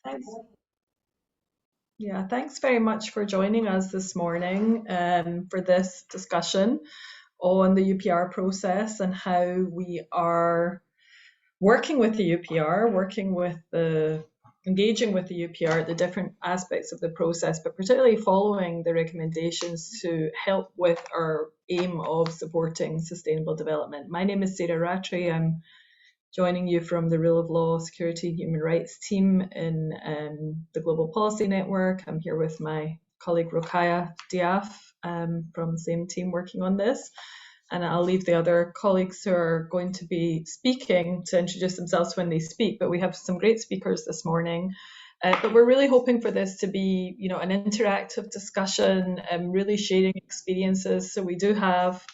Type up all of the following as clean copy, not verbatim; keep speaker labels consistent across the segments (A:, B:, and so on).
A: Thanks. Thanks very much for joining us this morning for this discussion on the UPR process and how we are working with the UPR, engaging with the UPR at the different aspects of the process, but particularly following the recommendations to help with our aim of supporting sustainable development. My name is Sarah Rattray. I'm joining you from the Rule of Law, Security and Human Rights team in the Global Policy Network. I'm here with my colleague Rokhaya Diaf from the same team working on this. And I'll leave the other colleagues who are going to be speaking to introduce themselves when they speak, but we have some great speakers this morning. But we're really hoping for this to be, an interactive discussion and really sharing experiences. So we do have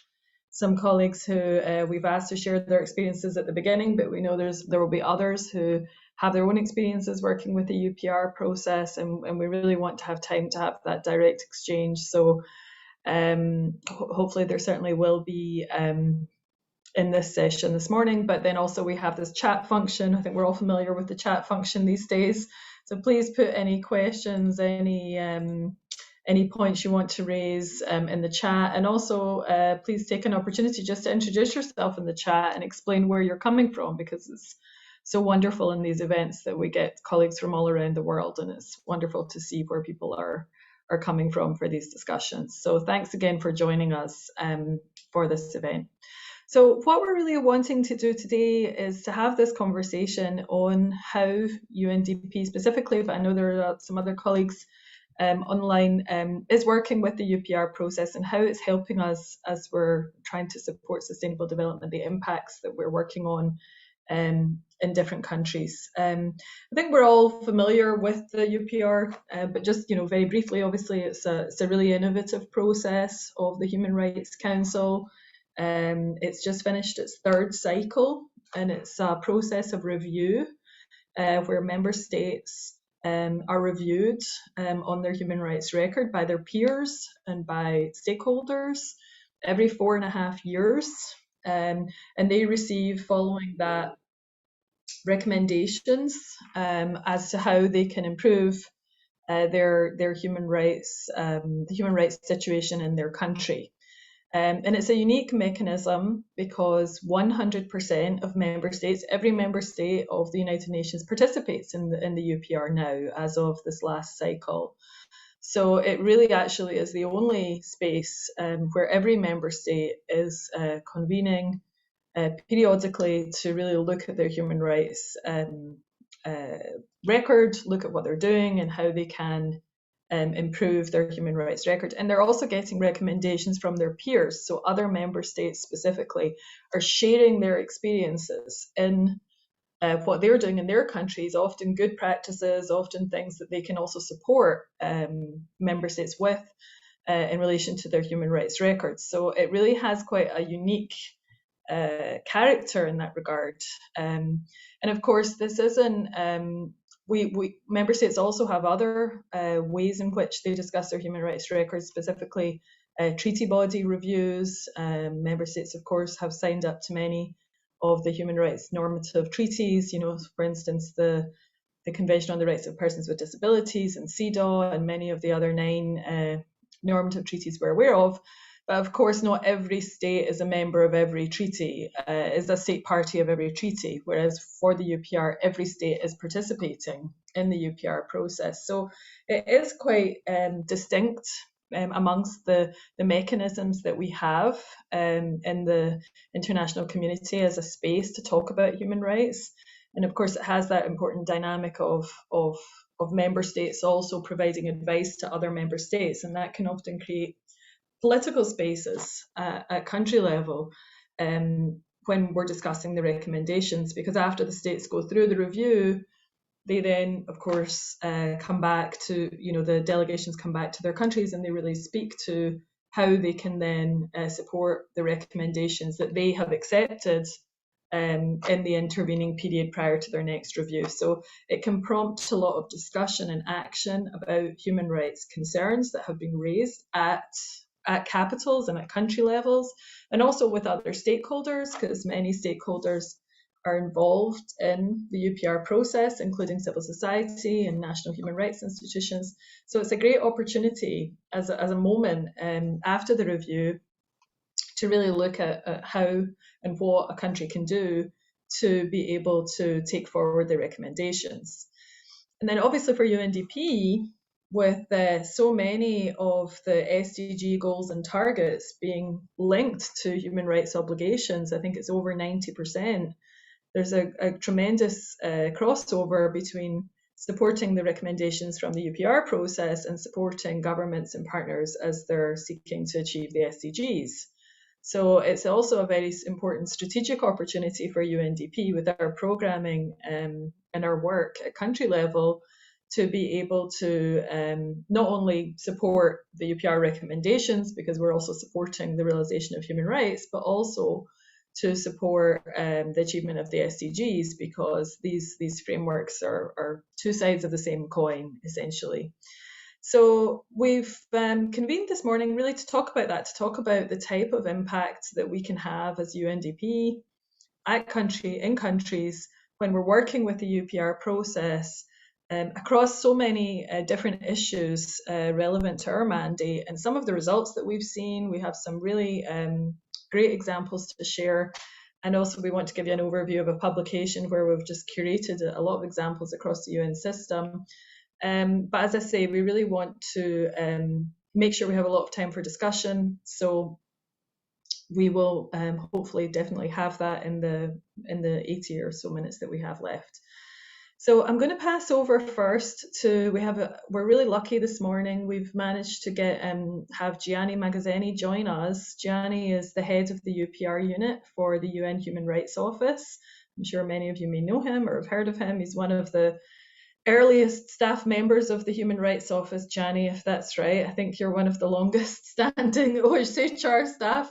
A: some colleagues who we've asked to share their experiences at the beginning, but we know there will be others who have their own experiences working with the UPR process, and we really want to have time to have that direct exchange. So hopefully there certainly will be in this session this morning, but then also we have this chat function. I think we're all familiar with the chat function these days. So please put any questions, any points you want to raise in the chat, and also please take an opportunity just to introduce yourself in the chat and explain where you're coming from, because it's so wonderful in these events that we get colleagues from all around the world, and it's wonderful to see where people are coming from for these discussions. So thanks again for joining us for this event. So what we're really wanting to do today is to have this conversation on how UNDP specifically, but I know there are some other colleagues online, is working with the UPR process and how it's helping us as we're trying to support sustainable development, the impacts that we're working on in different countries. I think we're all familiar with the UPR, but just very briefly, obviously it's a really innovative process of the Human Rights Council. It's just finished its third cycle, and it's a process of review where member states are reviewed on their human rights record by their peers and by stakeholders every 4.5 years. And they receive, following that, recommendations as to how they can improve their human rights, the human rights situation in their country. And it's a unique mechanism because 100% of member states, every member state of the United Nations participates in the UPR now as of this last cycle. So it really actually is the only space where every member state is convening periodically to really look at their human rights record, look at what they're doing and how they can improve their human rights record. And they're also getting recommendations from their peers. So other member states specifically are sharing their experiences in what they're doing in their countries, often good practices, often things that they can also support member states with in relation to their human rights records. So it really has quite a unique character in that regard. And of course, this isn't we member states also have other ways in which they discuss their human rights records, specifically treaty body reviews. Member states, of course, have signed up to many of the human rights normative treaties. For instance, the Convention on the Rights of Persons with Disabilities and CEDAW, and many of the other 9 normative treaties we're aware of. But of course, not every state is a member of every treaty, is a state party of every treaty, whereas for the UPR, every state is participating in the UPR process. So it is quite distinct amongst the mechanisms that we have in the international community as a space to talk about human rights. And of course, it has that important dynamic of member states also providing advice to other member states, and that can often create political spaces at country level when we're discussing the recommendations, because after the states go through the review, they then, of course, come back to, the delegations come back to their countries and they really speak to how they can then support the recommendations that they have accepted in the intervening period prior to their next review. So it can prompt a lot of discussion and action about human rights concerns that have been raised at capitals and at country levels, and also with other stakeholders, because many stakeholders are involved in the UPR process, including civil society and national human rights institutions. So it's a great opportunity as a moment after the review to really look at how and what a country can do to be able to take forward the recommendations. And then obviously for UNDP, with so many of the SDG goals and targets being linked to human rights obligations, I think it's over 90%, there's a tremendous crossover between supporting the recommendations from the UPR process and supporting governments and partners as they're seeking to achieve the SDGs. So it's also a very important strategic opportunity for UNDP with our programming and our work at country level to be able to not only support the UPR recommendations, because we're also supporting the realization of human rights, but also to support the achievement of the SDGs, because these frameworks are two sides of the same coin, essentially. So we've convened this morning really to talk about that, to talk about the type of impact that we can have as UNDP in countries when we're working with the UPR process across so many different issues relevant to our mandate, and some of the results that we've seen. We have some really great examples to share. And also we want to give you an overview of a publication where we've just curated a lot of examples across the UN system. But as I say, we really want to make sure we have a lot of time for discussion. So we will hopefully definitely have that in the 80 or so minutes that we have left. So I'm going to pass over first to, we're really lucky this morning. We've managed to have Gianni Magazzini join us. Gianni is the head of the UPR unit for the UN Human Rights Office. I'm sure many of you may know him or have heard of him. He's one of the earliest staff members of the Human Rights Office, Gianni, if that's right. I think you're one of the longest standing OHCHR staff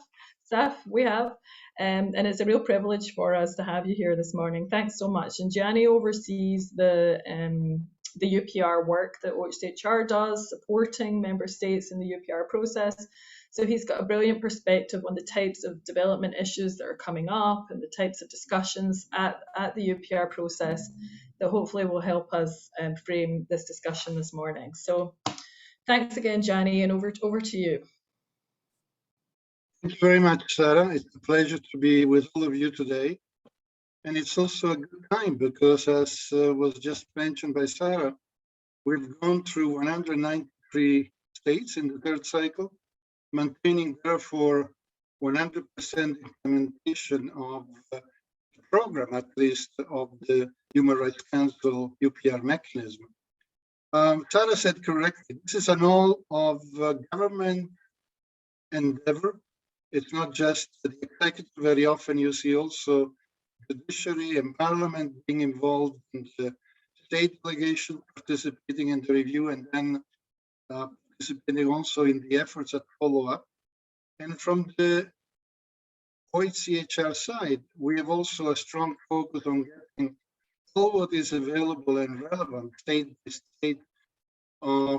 A: we have. And it's a real privilege for us to have you here this morning. Thanks so much. And Gianni oversees the UPR work that OHCHR does, supporting member states in the UPR process. So he's got a brilliant perspective on the types of development issues that are coming up and the types of discussions at the UPR process that hopefully will help us frame this discussion this morning. So thanks again, Gianni, and over to you.
B: Thank you very much, Sarah. It's a pleasure to be with all of you today. And it's also a good time because, as was just mentioned by Sarah, we've gone through 193 states in the third cycle, maintaining therefore 100% implementation of the program, at least, of the Human Rights Council UPR mechanism. Sarah said correctly, this is an all of government endeavor. It's not just the executive. Very often you see also judiciary and parliament being involved in the state delegation, participating in the review, and then participating also in the efforts at follow-up. And from the OHCHR side, we have also a strong focus on getting all what is available and relevant state by state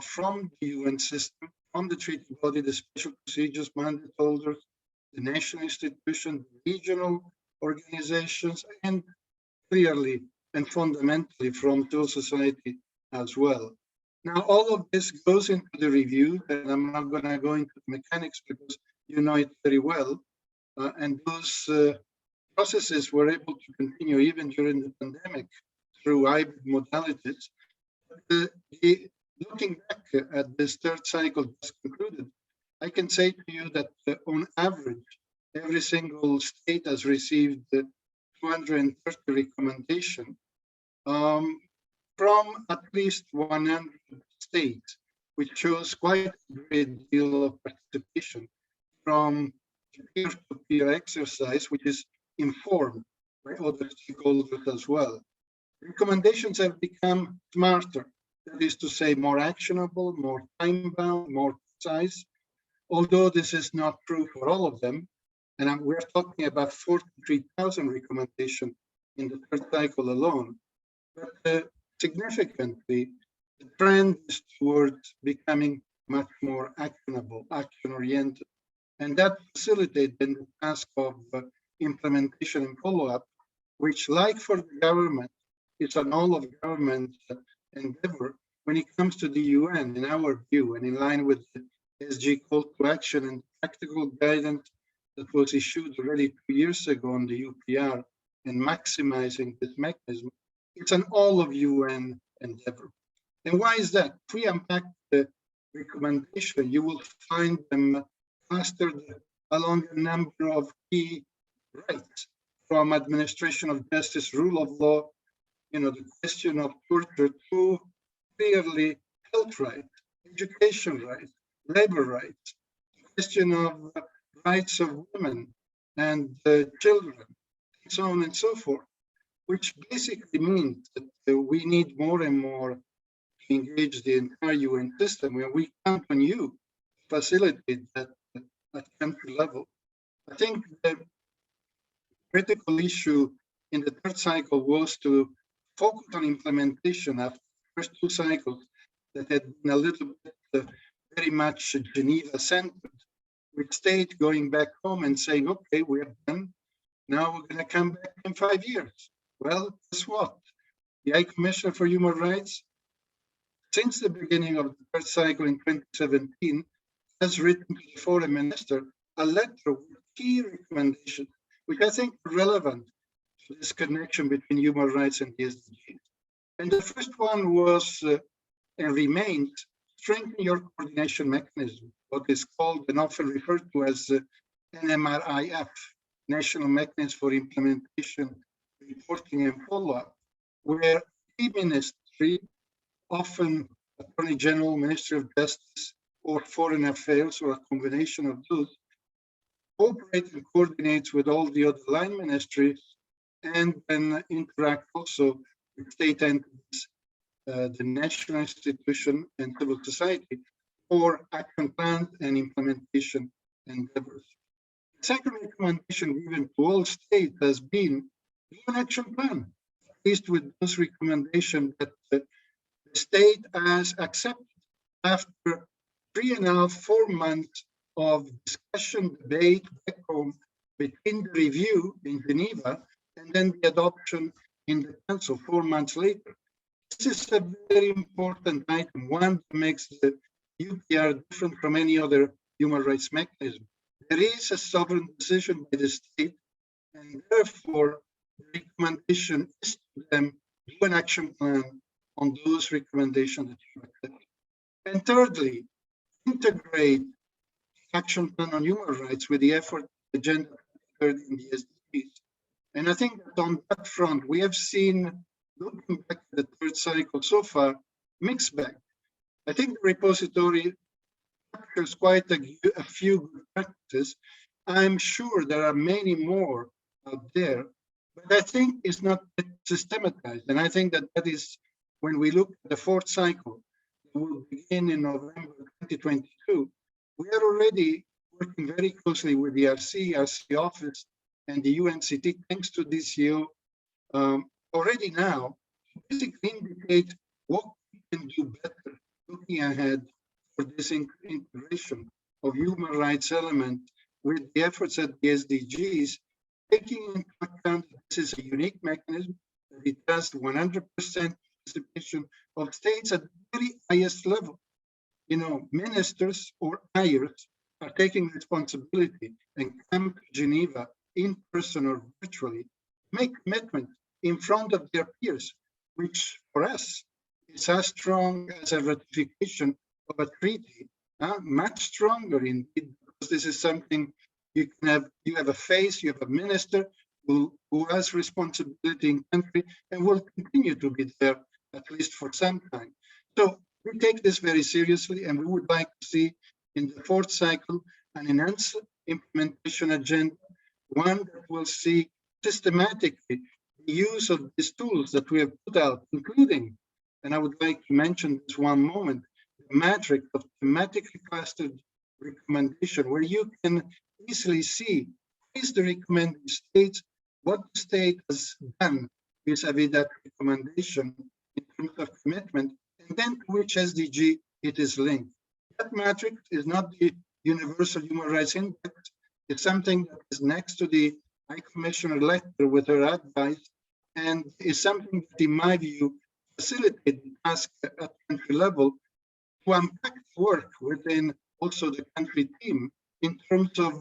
B: from the UN system, from the treaty body, the special procedures mandate holders, the national institutions, regional organizations, and clearly and fundamentally from civil society as well. Now, all of this goes into the review, and I'm not going to go into the mechanics because you know it very well. And those processes were able to continue even during the pandemic through hybrid modalities. Looking back at this third cycle just concluded, I can say to you that on average, every single state has received 230 recommendations from at least 100 states, which shows quite a great deal of participation from peer-to-peer exercise, which is informed by other stakeholders as well. Recommendations have become smarter, that is to say, more actionable, more time-bound, more precise, although this is not true for all of them. And we're talking about 43,000 recommendations in the third cycle alone. But significantly, the trend is towards becoming much more actionable, action-oriented. And that facilitates then the task of implementation and follow-up, which, like for the government, is an all of government endeavor when it comes to the UN, in our view, and in line with the SG call to action and practical guidance that was issued already 2 years ago on the UPR and maximizing this mechanism. It's an all of UN endeavor. And why is that? If we unpack the recommendation, you will find them clustered along a number of key rights, from administration of justice, rule of law, the question of torture, to clearly health rights, education rights, labor rights, the question of rights of women and children, and so on and so forth, which basically means that we need more and more to engage the entire UN system, where we count on you to facilitate that at country level. I think the critical issue in the third cycle was to focus on implementation after the first 2 cycles that had been a little bit very much Geneva-centered, with state going back home and saying, okay, we're done. Now we're going to come back in 5 years. Well, guess what? The High Commissioner for Human Rights, since the beginning of the third cycle in 2017, has written to the foreign minister a letter with key recommendations, which I think are relevant to this connection between human rights and the SDGs. And the first one was and remains strengthen your coordination mechanism, what is called and often referred to as NMRIF, National Mechanism for Implementation, Reporting and Follow-up, where the ministry, often Attorney General, Ministry of Justice, or Foreign Affairs, or a combination of those, cooperate and coordinates with all the other line ministries, and then interact also with state entities, the national institution and civil society, for action plans and implementation endeavors. The second recommendation given to all states has been an action plan, at least with those recommendations that the state has accepted after 3.5, 4 months of discussion, debate back home, between the review in Geneva and then the adoption in the Council 4 months later. This is a very important item, one that makes the UPR different from any other human rights mechanism. There is a sovereign decision by the state, and therefore the recommendation is to them do an action plan on those recommendations that you accept. And thirdly, integrate action plan on human rights with the effort agenda in the SDGs. And I think that on that front, we have seen, looking back at the third cycle so far, mixed bag. I think the repository captures quite a few good practices. I'm sure there are many more out there, but I think it's not systematized. And I think that that is when we look at the fourth cycle, it will begin in November 2022. We are already working very closely with the RC office and the UNCT, thanks to DCO, already now, to basically indicate what we can do better looking ahead for this integration of human rights element with the efforts at the SDGs, taking into account that this is a unique mechanism, that it has 100% participation of states at the very highest level. Ministers or hires are taking responsibility and come to Geneva in person or virtually, make commitment in front of their peers, which for us is as strong as a ratification of a treaty, much stronger indeed, because this is something you have a face, you have a minister who has responsibility in country and will continue to be there at least for some time. So we take this very seriously, and we would like to see in the fourth cycle an enhanced implementation agenda, one that will see systematically the use of these tools that we have put out, including, and I would like to mention this one moment, the matrix of thematically clustered recommendation, where you can easily see who is the recommended states, what the state has done vis-a-vis that recommendation in terms of commitment, and then to which SDG it is linked. That matrix is not the Universal Human Rights Index. It's something that is next to the High Commissioner letter with her advice, and is something that, in my view, facilitate the task at country level to unpack work within also the country team in terms of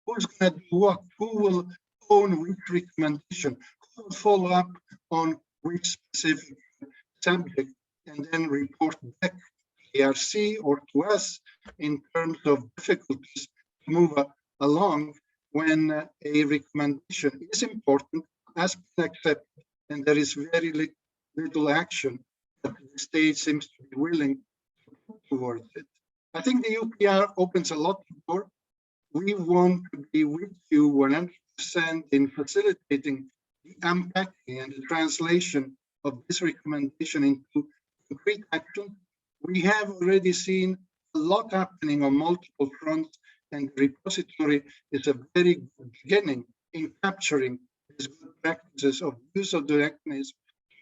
B: who's going to do what, who will own which recommendation, who will follow up on which specific subject, and then report back to the RC or to us in terms of difficulties to move along when a recommendation is important, has been accepted, and there is very little action that the state seems to be willing towards it. I think the UPR opens a lot of doors. We want to be with you 100% in facilitating the unpacking and the translation of this recommendation into concrete action. We have already seen a lot happening on multiple fronts, and the repository is a very good beginning in capturing these good practices of use of the mechanism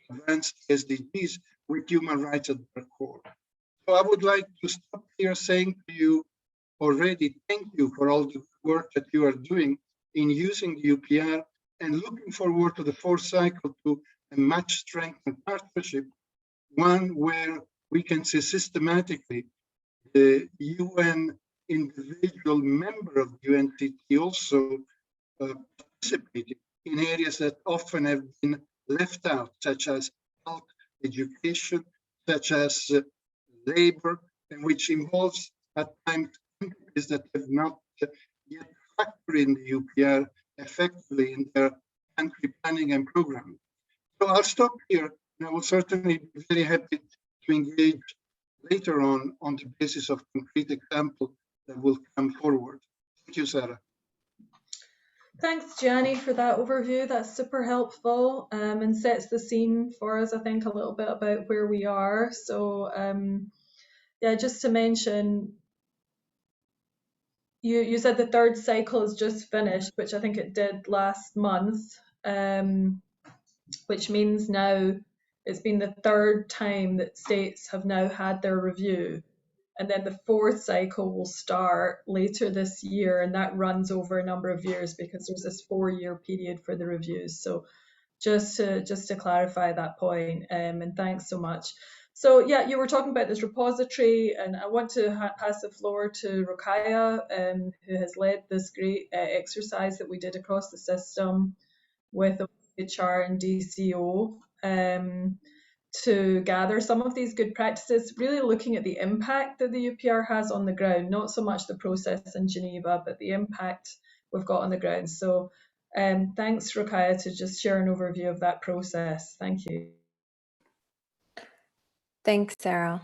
B: to advance the SDGs with human rights at their core. So I would like to stop here saying to you already, thank you for all the work that you are doing in using the UPR, and looking forward to the fourth cycle to a much strengthened partnership, one where we can see systematically the UN individual member of the UNCT also participating in areas that often have been left out, such as health, education, such as labor, and which involves at times countries that have not yet factored in the UPR effectively in their country planning and programming. So I'll stop here, and I will certainly be very happy to engage later on the basis of concrete examples that will come forward. Thank you, Sarah.
A: Thanks, Gianni, for that overview. That's super helpful and sets the scene for us, I think, a little bit about where we are. So, yeah, just to mention, you said the third cycle is just finished, which I think it did last month, which means now it's been the third time that states have now had their review. And then the fourth cycle will start later this year, and that runs over a number of years because there's this 4-year period for the reviews. So just to clarify that point, and thanks so much. So yeah, you were talking about this repository, and I want to pass the floor to Rukaya, who has led this great exercise that we did across the system with HR and DCO. To gather some of these good practices, really looking at the impact that the UPR has on the ground, not so much the process in Geneva, but the impact we've got on the ground. So thanks, Rukaya, to just share an overview of that process. Thank you.
C: Thanks, Sarah.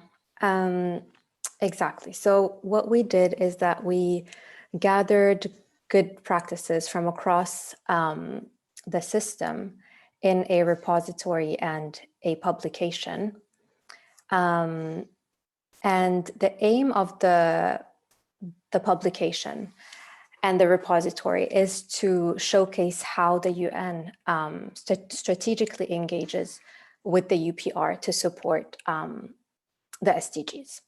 C: Exactly. So what we did is that we gathered good practices from across the system in a repository and a publication. And the aim of the publication and the repository is to showcase how the UN strategically engages with the UPR to support the SDGs.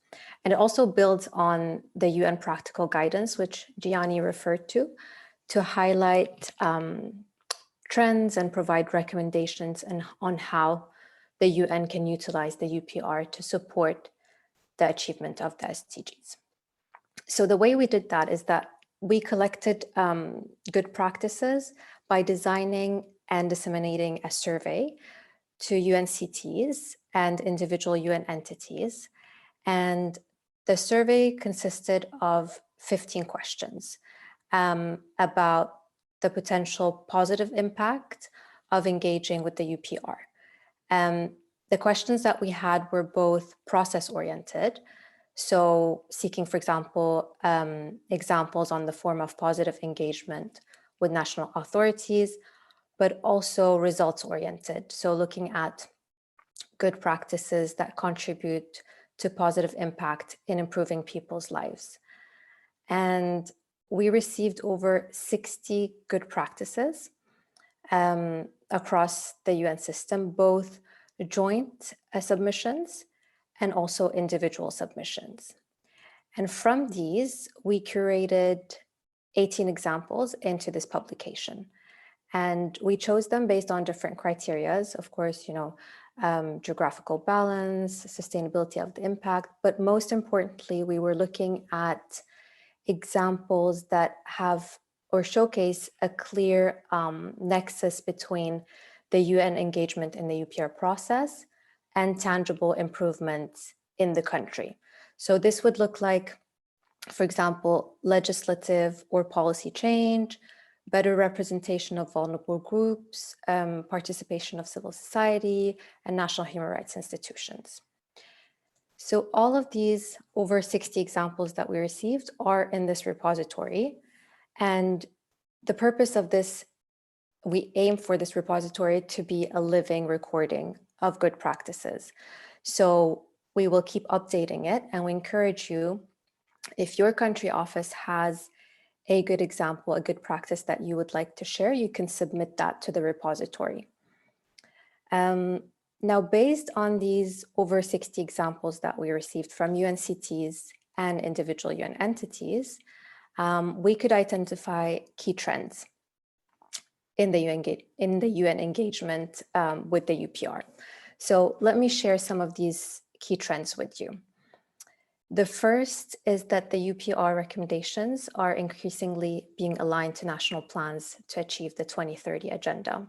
C: And it also builds on the UN practical guidance, which Gianni referred to highlight trends and provide recommendations on how the UN can utilize the UPR to support the achievement of the SDGs. So the way we did that is that we collected good practices by designing and disseminating a survey to UNCTs and individual UN entities. And the survey consisted of 15 questions about the potential positive impact of engaging with the UPR. The questions that we had were both process-oriented, so seeking, for example, examples on the form of positive engagement with national authorities, but also results-oriented, so looking at good practices that contribute to positive impact in improving people's lives. And we received over 60 good practices across the UN system, both joint submissions and also individual submissions. And from these, we curated 18 examples into this publication. And we chose them based on different criterias, of course, geographical balance, sustainability of the impact, but most importantly, we were looking at examples that have or showcase a clear nexus between the UN engagement in the UPR process and tangible improvements in the country. So this would look like, for example, legislative or policy change, better representation of vulnerable groups, participation of civil society, and national human rights institutions. So all of these over 60 examples that we received are in this repository. And the purpose of this, we aim for this repository to be a living recording of good practices. So we will keep updating it, and we encourage you, if your country office has a good example, a good practice that you would like to share, you can submit that to the repository. Now, based on these over 60 examples that we received from UNCTs and individual UN entities, we could identify key trends in the UN engagement with the UPR. So let me share some of these key trends with you. The first is that the UPR recommendations are increasingly being aligned to national plans to achieve the 2030 agenda.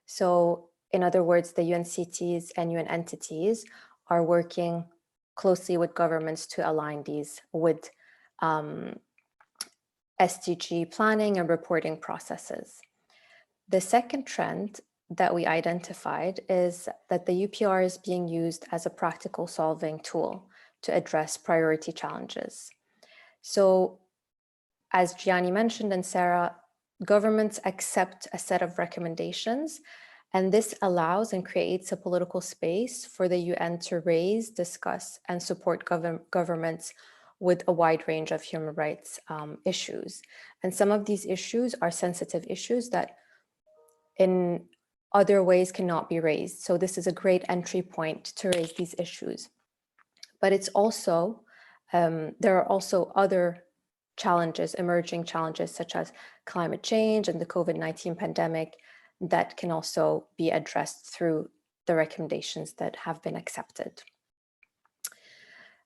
C: So in other words, the UNCTs and UN entities are working closely with governments to align these with SDG planning and reporting processes. The second trend that we identified is that the UPR is being used as a practical solving tool to address priority challenges. So as Gianni mentioned and Sarah, governments accept a set of recommendations, and this allows and creates a political space for the UN to raise, discuss, and support governments with a wide range of human rights issues. And some of these issues are sensitive issues that in other ways cannot be raised. So this is a great entry point to raise these issues. But it's also, there are also other challenges, emerging challenges such as climate change and the COVID-19 pandemic that can also be addressed through the recommendations that have been accepted.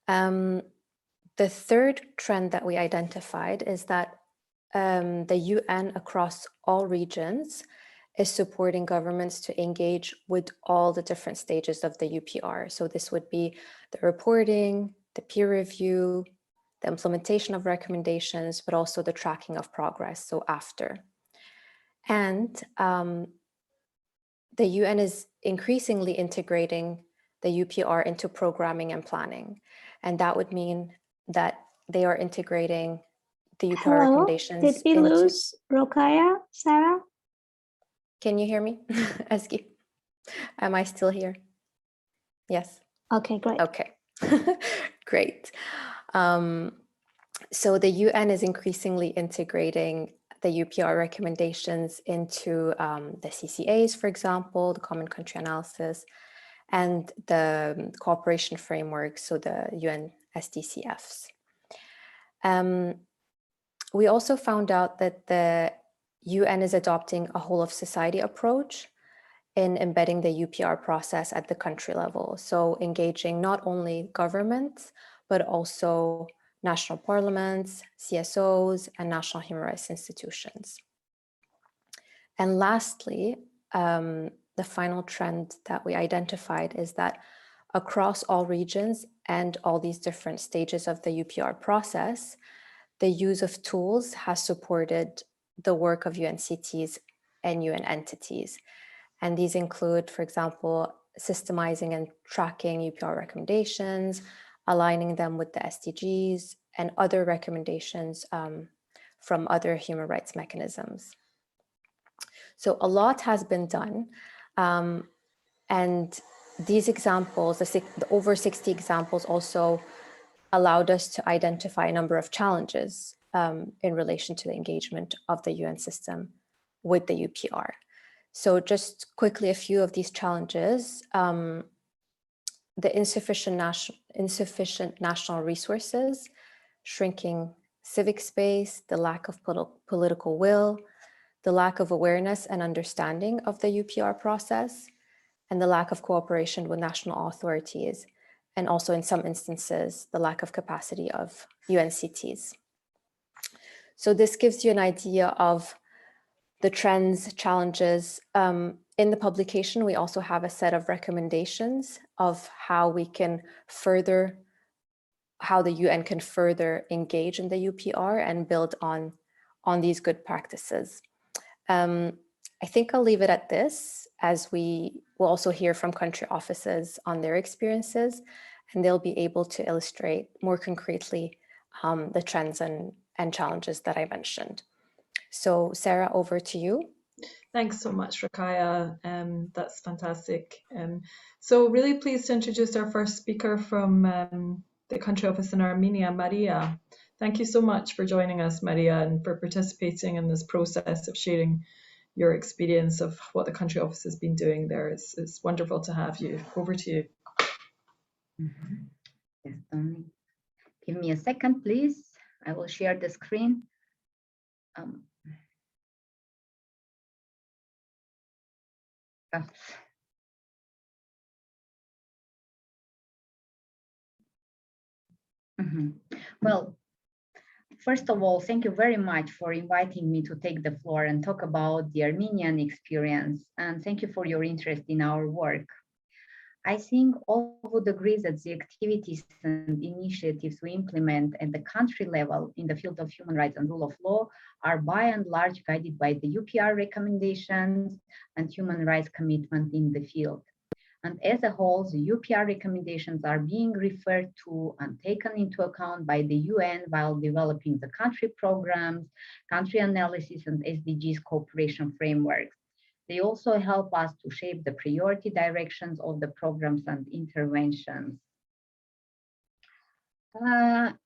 C: The third trend that we identified is that the UN across all regions is supporting governments to engage with all the different stages of the UPR. So this would be the reporting, the peer review, the implementation of recommendations, but also the tracking of progress, so after. And the UN is increasingly integrating the UPR into programming and planning. And that would mean that they are integrating the UPR recommendations.
D: Did we lose Rokhaya, Sarah?
C: Can you hear me, Eski? Am I still here? Yes.
D: Okay, great.
C: Okay, great. So the UN is increasingly integrating the UPR recommendations into the CCAs, for example, the Common Country Analysis, and the cooperation framework, so the UN SDCFs. We also found out that the UN is adopting a whole of society approach in embedding the UPR process at the country level. So engaging not only governments, but also national parliaments, CSOs, and national human rights institutions. And lastly, the final trend that we identified is that across all regions and all these different stages of the UPR process, the use of tools has supported the work of UNCTs and UN entities. And these include, for example, systemizing and tracking UPR recommendations, aligning them with the SDGs and other recommendations from other human rights mechanisms. So a lot has been done. And these examples, the over 60 examples also allowed us to identify a number of challenges in relation to the engagement of the UN system with the UPR. So just quickly, a few of these challenges, the insufficient national resources, shrinking civic space, the lack of political will, the lack of awareness and understanding of the UPR process, and the lack of cooperation with national authorities, and also in some instances, the lack of capacity of UNCTs. So this gives you an idea of the trends, challenges. In the publication, we also have a set of recommendations of how we can further, how the UN can further engage in the UPR and build on these good practices. I think I'll leave it at this, as we will also hear from country offices on their experiences, and they'll be able to illustrate more concretely the trends and challenges that I mentioned. So Sarah, over to you.
A: Thanks so much, Rokhaya. That's fantastic. So really pleased to introduce our first speaker from the country office in Armenia, Maria. Thank you so much for joining us, Maria, and for participating in this process of sharing your experience of what the country office has been doing there. It's wonderful to have you. Over to you.
E: Yes, Tony. Give me a second, please. I will share the screen. Well, first of all, thank you very much for inviting me to take the floor and talk about the Armenian experience. And thank you for your interest in our work. I think all would agree that the activities and initiatives we implement at the country level in the field of human rights and rule of law are by and large guided by the UPR recommendations and human rights commitment in the field. And as a whole, the UPR recommendations are being referred to and taken into account by the UN while developing the country programs, country analysis, and SDGs cooperation frameworks. They also help us to shape the priority directions of the programs and interventions.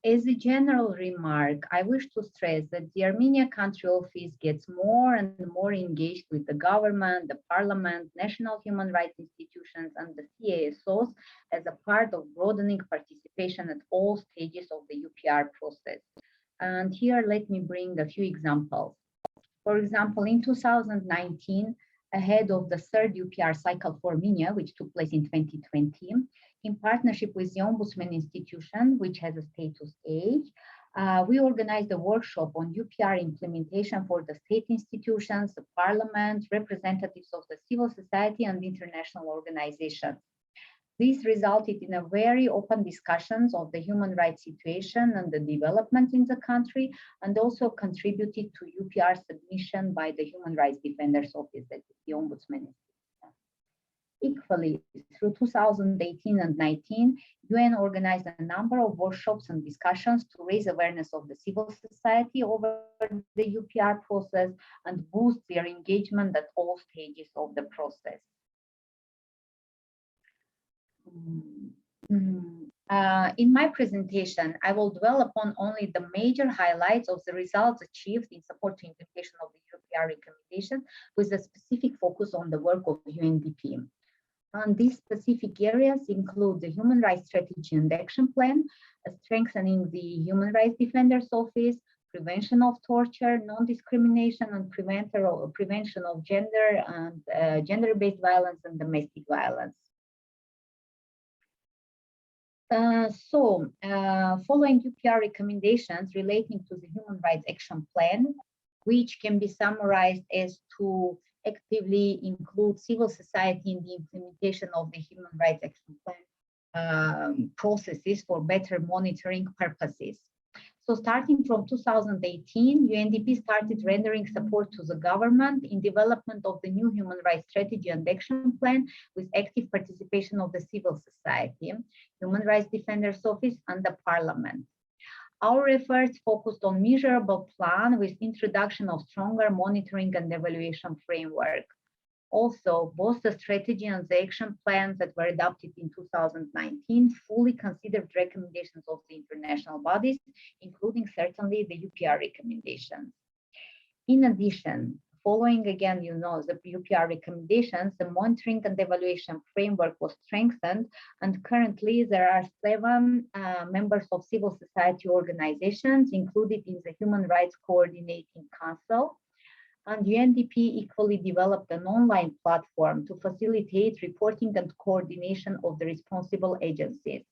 E: As a general remark, I wish to stress that the Armenia Country Office gets more and more engaged with the government, the parliament, national human rights institutions, and the CASOs as a part of broadening participation at all stages of the UPR process. And here, let me bring a few examples. For example, in 2019, ahead of the third UPR cycle for Armenia, which took place in 2020, in partnership with the Ombudsman Institution, which has a status A, we organized a workshop on UPR implementation for the state institutions, the parliament, representatives of the civil society, and international organizations. This resulted in a very open discussions of the human rights situation and the development in the country, and also contributed to UPR submission by the Human Rights Defenders Office, that is the Ombudsman. Equally, through 2018 and 19, UN organized a number of workshops and discussions to raise awareness of the civil society over the UPR process and boost their engagement at all stages of the process. In my presentation, I will dwell upon only the major highlights of the results achieved in support to implementation of the UPR recommendation, with a specific focus on the work of UNDP. And these specific areas include the Human Rights Strategy and Action Plan, strengthening the Human Rights Defenders Office, prevention of torture, non-discrimination, and prevention of gender and gender-based violence and domestic violence. Following UPR recommendations relating to the Human Rights Action Plan, which can be summarized as to actively include civil society in the implementation of the Human Rights Action Plan processes for better monitoring purposes. So starting from 2018, UNDP started rendering support to the government in development of the new Human Rights Strategy and Action Plan with active participation of the civil society, Human Rights Defenders Office, and the Parliament. Our efforts focused on measurable plan with introduction of stronger monitoring and evaluation framework. Also, both the strategy and the action plans that were adopted in 2019 fully considered recommendations of the international bodies, including certainly the UPR recommendations. In addition, following again, the UPR recommendations, the monitoring and evaluation framework was strengthened, and currently there are 7 members of civil society organizations included in the Human Rights Coordinating Council. And UNDP equally developed an online platform to facilitate reporting and coordination of the responsible agencies.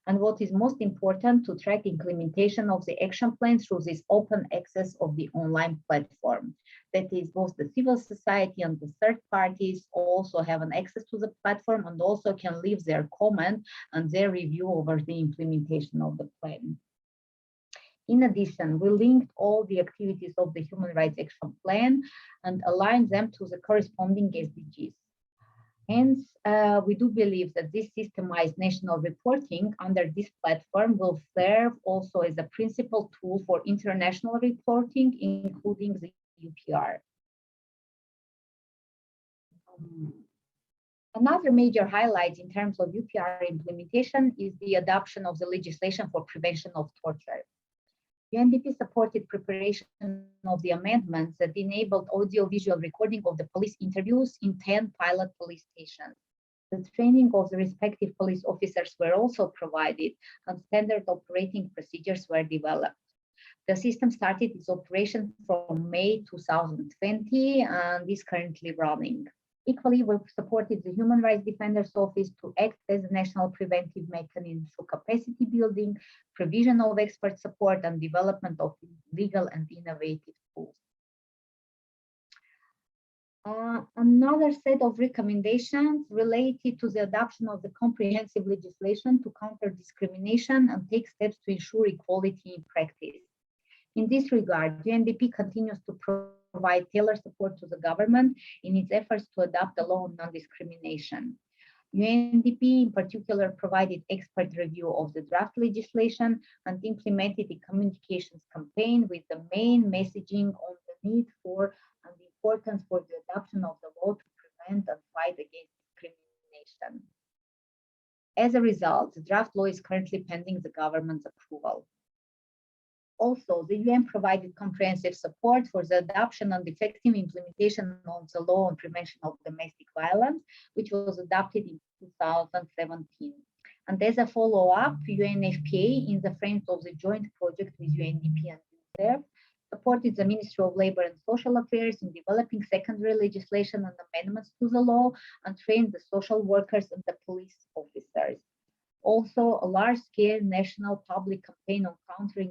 E: And what is most important, to track implementation of the action plan through this open access of the online platform. That is, both the civil society and the third parties also have an access to the platform and also can leave their comment and their review over the implementation of the plan. In addition, we linked all the activities of the Human Rights Action Plan and aligned them to the corresponding SDGs. Hence, we do believe that this systemized national reporting under this platform will serve also as a principal tool for international reporting, including the UPR. Another major highlight in terms of UPR implementation is the adoption of the legislation for prevention of torture. UNDP supported preparation of the amendments that enabled audio-visual recording of the police interviews in 10 pilot police stations. The training of the respective police officers were also provided and standard operating procedures were developed. The system started its operation from May 2020 and is currently running. Equally, we've supported the Human Rights Defender's Office to act as a national preventive mechanism through capacity building, provision of expert support, and development of legal and innovative tools. Another set of recommendations related to the adoption of the comprehensive legislation to counter discrimination and take steps to ensure equality in practice. In this regard, UNDP continues to provide tailored support to the government in its efforts to adopt the law on non-discrimination. UNDP in particular provided expert review of the draft legislation and implemented a communications campaign with the main messaging on the need for and the importance for the adoption of the law to prevent and fight against discrimination. As a result, the draft law is currently pending the government's approval. Also, the UN provided comprehensive support for the adoption and effective implementation of the law on prevention of domestic violence, which was adopted in 2017. And as a follow-up, UNFPA, in the frame of the joint project with UNDP and UNICEF, supported the Ministry of Labor and Social Affairs in developing secondary legislation and amendments to the law and trained the social workers and the police officers. Also, a large-scale national public campaign on countering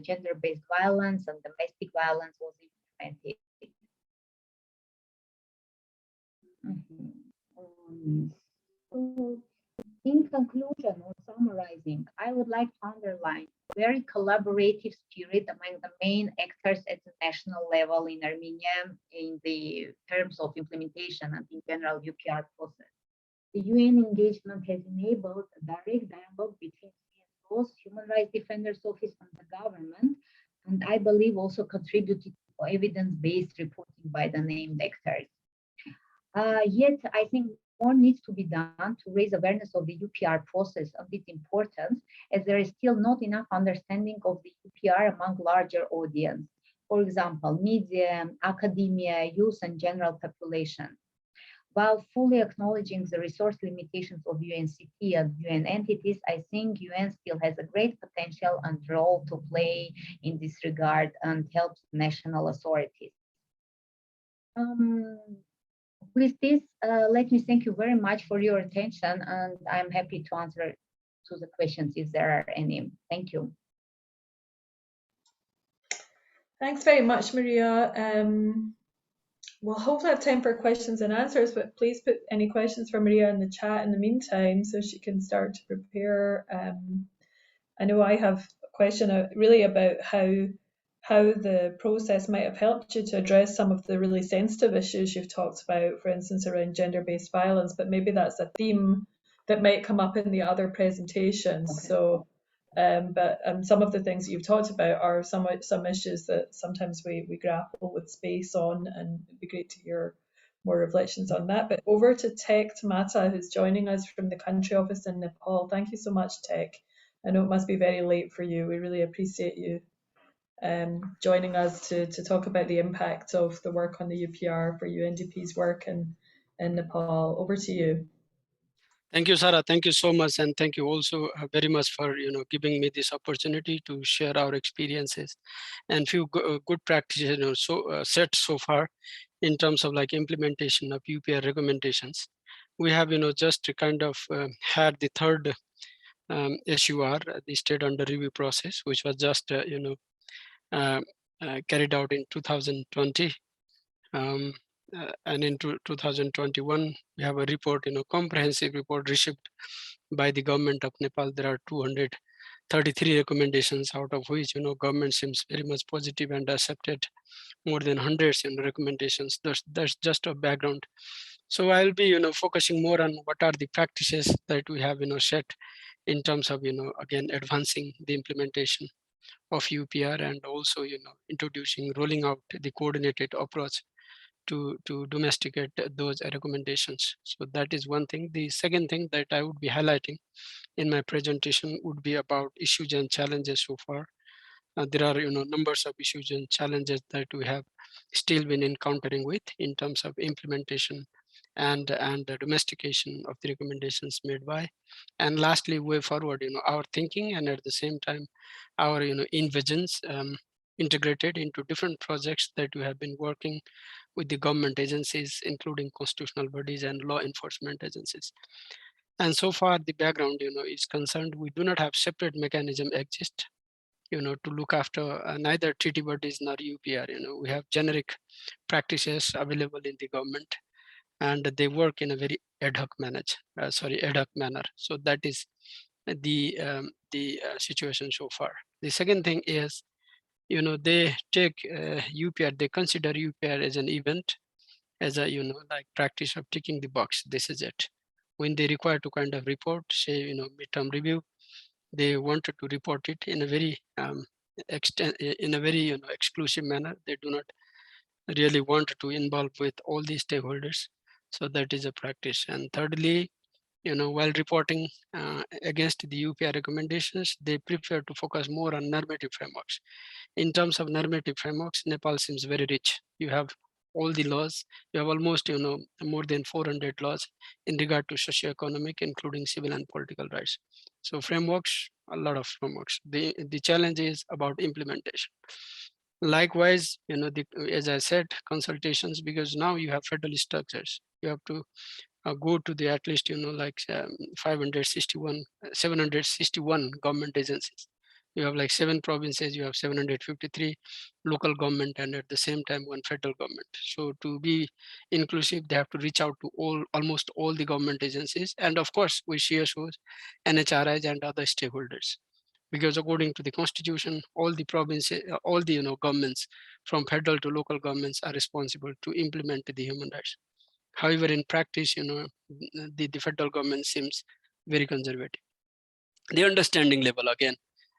E: gender-based violence and domestic violence was implemented. In conclusion or summarizing, I would like to underline very collaborative spirit among the main actors at the national level in Armenia in the terms of implementation and in general UPR process. The UN engagement has enabled a direct dialogue between CSOs, Human Rights Defender's Office, and the government, and I believe also contributed to evidence-based reporting by the named actors. Yet, I think more needs to be done to raise awareness of the UPR process and its importance, as there is still not enough understanding of the UPR among larger audience. For example, media, academia, youth, and general population. While fully acknowledging the resource limitations of UNCT and UN entities, I think UN still has a great potential and role to play in this regard and helps national authorities. With this, let me thank you very much for your attention, and I'm happy to answer to the questions if there are any. Thank you.
A: Thanks very much, Maria. We'll hopefully have time for questions and answers, but please put any questions for Maria in the chat in the meantime so she can start to prepare. I know I have a question really about how the process might have helped you to address some of the really sensitive issues you've talked about, for instance, around gender-based violence, but maybe that's a theme that might come up in the other presentations. Okay. So, but some of the things that you've talked about are some issues that sometimes we grapple with space on, and it'd be great to hear more reflections on that. But over to Tek Tamata, who's joining us from the country office in Nepal. Thank you so much, Tek. I know it must be very late for you. We really appreciate you joining us to talk about the impact of the work on the UPR for UNDP's work in Nepal. Over to you.
F: Thank you, Sarah. Thank you so much, and thank you also very much for giving me this opportunity to share our experiences and few good practices set so far in terms of like implementation of UPR recommendations. We have just kind of had the third SUR, the state under review process, which was just carried out in 2020. And in 2021, we have a report, comprehensive report received by the government of Nepal. There are 233 recommendations, out of which, government seems very much positive and accepted more than hundreds recommendations. That's just a background. So I'll be, focusing more on what are the practices that we have, set in terms of, again, advancing the implementation of UPR and also, introducing, rolling out the coordinated approach to domesticate those recommendations. So that is one thing. The second thing that I would be highlighting in my presentation would be about issues and challenges so far. There are numbers of issues and challenges that we have still been encountering with in terms of implementation and the domestication of the recommendations made by. And lastly, way forward, our thinking and at the same time our envisions integrated into different projects that we have been working with the government agencies, including constitutional bodies and law enforcement agencies. And so far the background is concerned, we do not have separate mechanism exist to look after neither treaty bodies nor UPR. We have generic practices available in the government, and they work in a very ad hoc manner. So that is the situation so far. The second thing is, they take UPR, they consider UPR as an event, as a like practice of ticking the box. This is it. When they require to kind of report, say midterm review, they wanted to report it in a very exclusive manner. They do not really want to involve with all the stakeholders. So that is a practice. And thirdly, while reporting against the UPR recommendations, they prefer to focus more on normative frameworks. In terms of normative frameworks, Nepal seems very rich. You have all the laws. You have almost more than 400 laws in regard to socioeconomic, including civil and political rights. So frameworks, a lot of frameworks. The challenge is about implementation. Likewise, as I said, consultations, because now you have federal structures. You have to go to the at least 761 government agencies. You have like 7 provinces, you have 753 local government, and at the same time 1 federal government. So to be inclusive, they have to reach out to almost all the government agencies, and of course with CSOs, NHRIs and other stakeholders. Because according to the constitution, all the provinces, all the governments from federal to local governments are responsible to implement the human rights. However, in practice, the federal government seems very conservative. The understanding level again,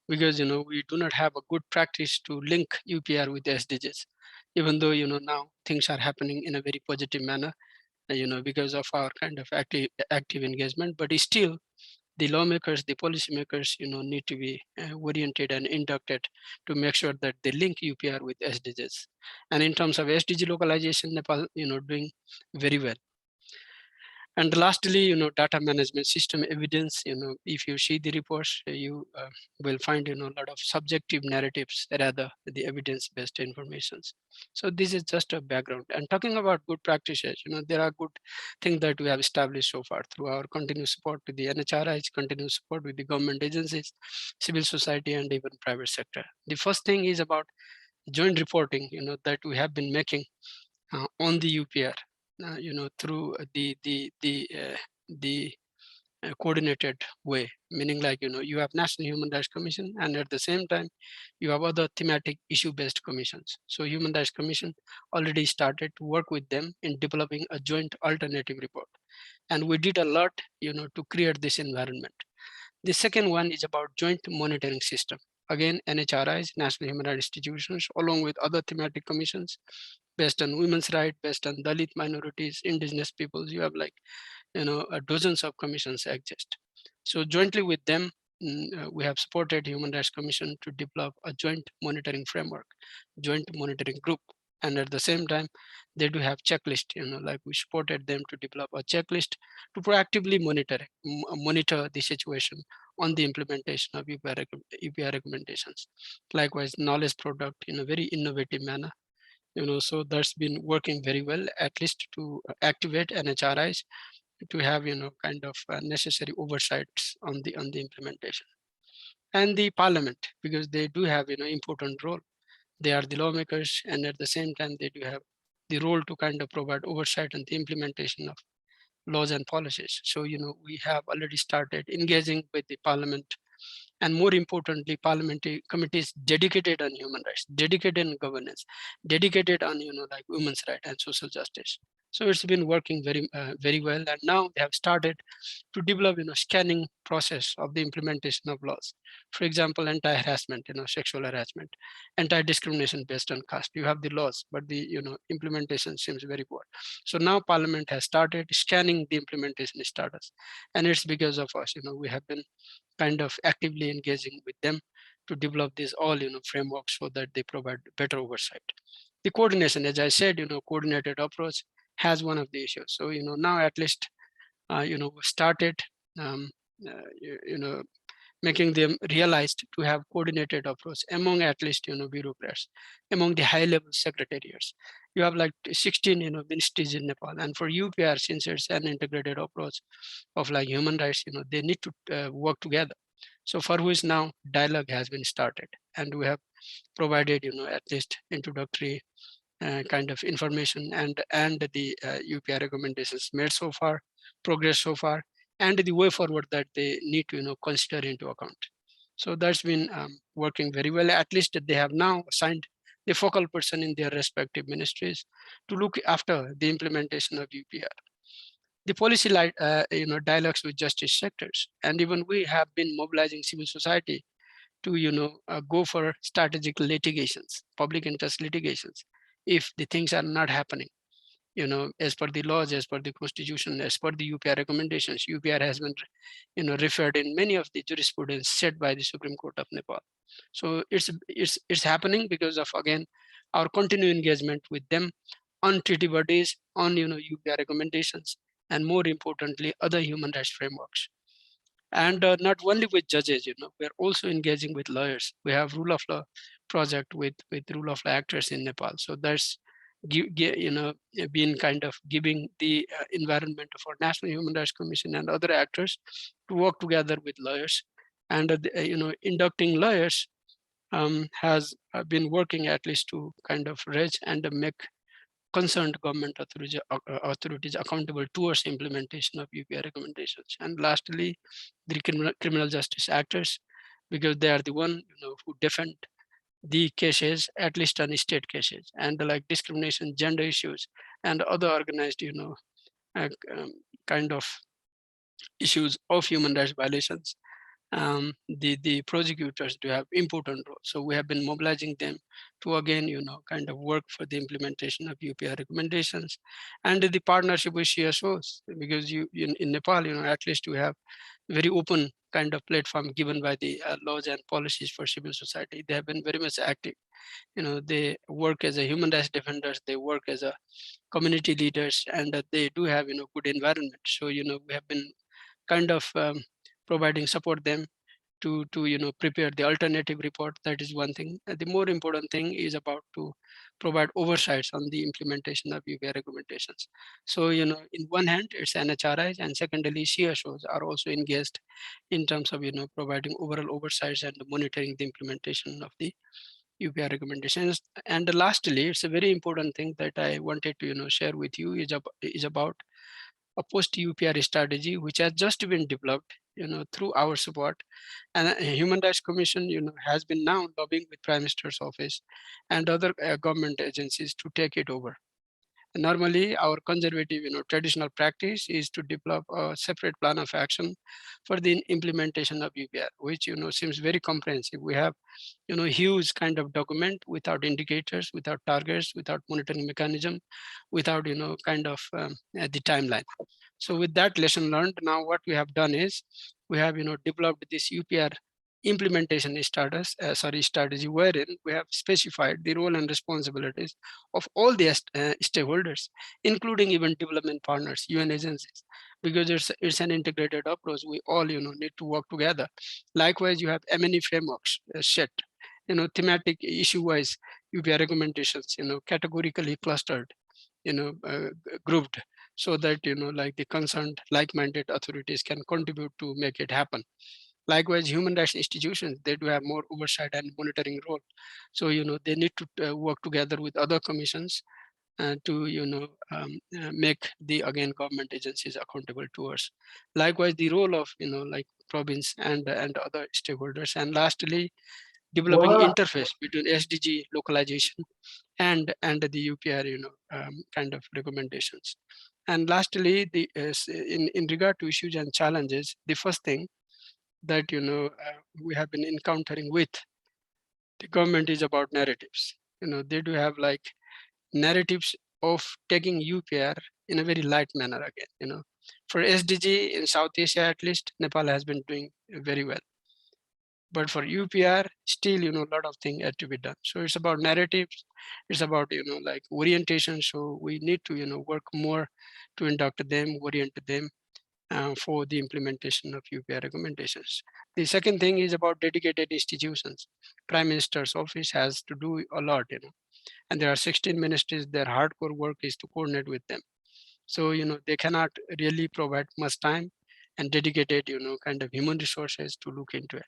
F: because we do not have a good practice to link UPR with SDGs, even though now things are happening in a very positive manner, because of our kind of active engagement, but still the lawmakers, the policymakers, need to be oriented and inducted to make sure that they link UPR with SDGs. And in terms of SDG localization, Nepal, doing very well. And lastly, data management system evidence, if you see the reports, you will find, a lot of subjective narratives rather the evidence-based informations. So this is just a background. And talking about good practices, there are good things that we have established so far through our continuous support to the NHRIs, continuous support with the government agencies, civil society, and even private sector. The first thing is about joint reporting, that we have been making on the UPR. Through the coordinated way, meaning like, you have National Human Rights Commission, and at the same time, you have other thematic issue-based commissions. So Human Rights Commission already started to work with them in developing a joint alternative report. And we did a lot, to create this environment. The second one is about joint monitoring system. Again, NHRIs, National Human Rights Institutions, along with other thematic commissions based on women's rights, based on Dalit minorities, indigenous peoples. You have like, dozens of commissions exist. So jointly with them, we have supported Human Rights Commission to develop a joint monitoring framework, joint monitoring group, And at the same time, they do have checklist, like we supported them to develop a checklist to proactively monitor the situation on the implementation of UPI recommendations. Likewise, knowledge product in a very innovative manner, so that's been working very well, at least to activate NHRIs to have, kind of necessary oversights on the implementation. And the parliament, because they do have, important role. They are the lawmakers, and at the same time, they do have the role to kind of provide oversight on the implementation of laws and policies. So, we have already started engaging with the parliament, and more importantly, parliamentary committees dedicated on human rights, dedicated on governance, dedicated on, like women's rights and social justice. So it's been working very well. And now they have started to develop, scanning process of the implementation of laws. For example, anti-harassment, sexual harassment, anti-discrimination based on caste. You have the laws, but the, implementation seems very poor. So now Parliament has started scanning the implementation status, and it's because of us. We have been kind of actively engaging with them to develop these all, frameworks so that they provide better oversight. The coordination, as I said, coordinated approach has one of the issues. So, now at least, we started, making them realized to have coordinated approach among at least, bureaucrats, among the high level secretariats. You have like 16, ministries in Nepal, and for UPR, since it's an integrated approach of like human rights, they need to work together. So for which now dialogue has been started, and we have provided, at least introductory kind of information and the UPI recommendations made so far, progress so far, and the way forward that they need to consider into account. So that's been working very well. At least they have now assigned the focal person in their respective ministries to look after the implementation of UPR. The policy dialogues with justice sectors, and even we have been mobilizing civil society to go for strategic litigations, public interest litigations, if the things are not happening, as per the laws, as per the constitution, as per the UPR recommendations. UPR has been, referred in many of the jurisprudence set by the Supreme Court of Nepal. So it's happening because of, again, our continued engagement with them on treaty bodies, on UPR recommendations, and more importantly, other human rights frameworks. And not only with judges, we're also engaging with lawyers. We have rule of law project with rule of law actors in Nepal. So that's been kind of giving the environment for National Human Rights Commission and other actors to work together with lawyers. And inducting lawyers has been working at least to kind of raise and make concerned government authorities accountable towards implementation of UPI recommendations. And lastly, the criminal justice actors, because they are the one who defend the cases, at least on state cases, and like discrimination, gender issues, and other organized kind of issues of human rights violations. The prosecutors do have important role. So we have been mobilizing them to, again, kind of work for the implementation of UPI recommendations, and the partnership with CSOs, because in Nepal, at least we have very open kind of platform given by the laws and policies for civil society. They have been very much active. They work as a human rights defenders, they work as a community leaders, and they do have, good environment. So, we have been kind of providing support them to prepare the alternative report. That is one thing. The more important thing is about to provide oversights on the implementation of UPI recommendations. So, in one hand, it's NHRIs, and secondly, CSOs are also engaged in terms of, providing overall oversights and monitoring the implementation of the UPI recommendations. And lastly, it's a very important thing that I wanted to, share with you is about a post-UPR strategy, which has just been developed, through our support. And Human Rights Commission, has been now lobbying with Prime Minister's office and other government agencies to take it over. And normally, our conservative, traditional practice is to develop a separate plan of action for the implementation of UPR, which, seems very comprehensive. We have, huge kind of document without indicators, without targets, without monitoring mechanism, without, kind of the timeline. So with that lesson learned, now what we have done is we have, developed this UPR implementation strategy wherein we have specified the role and responsibilities of all the stakeholders, including even development partners, UN agencies, because it's an integrated approach. We all need to work together. Likewise, you have many frameworks set, thematic issue-wise UPR recommendations, categorically clustered, grouped, so that like the concerned like-minded authorities can contribute to make it happen. Likewise, human rights institutions, they do have more oversight and monitoring role. So, they need to work together with other commissions to, make the, again, government agencies accountable to us. Likewise, the role of, like province and other stakeholders. And lastly, developing interface between SDG localization and the UPR, kind of recommendations. And lastly, in regard to issues and challenges, the first thing that we have been encountering with the government is about narratives. They do have like narratives of taking UPR in a very light manner again. For SDG in South Asia, at least, Nepal has been doing very well. But for UPR, still, a lot of things had to be done. So it's about narratives. It's about, like orientation. So we need to, work more to induct them, orient them for the implementation of UPR recommendations. The second thing is about dedicated institutions. Prime Minister's office has to do a lot, and there are 16 ministries. Their hardcore work is to coordinate with them. So, they cannot really provide much time and dedicated, kind of human resources to look into it.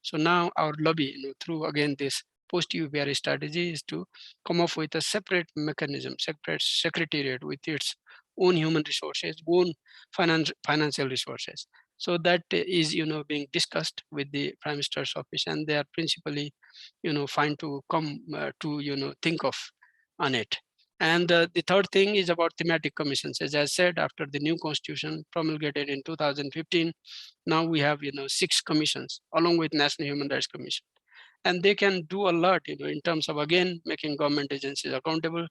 F: So now our lobby, through again this post-UPR strategy, is to come up with a separate mechanism, separate secretariat with its own human resources, own financial resources. So that is, being discussed with the Prime Minister's office, and they are principally, fine to come to, think of on it. And the third thing is about thematic commissions. As I said, after the new constitution promulgated in 2015, now we have 6 commissions along with National Human Rights Commission. And they can do a lot, in terms of, again, making government agencies accountable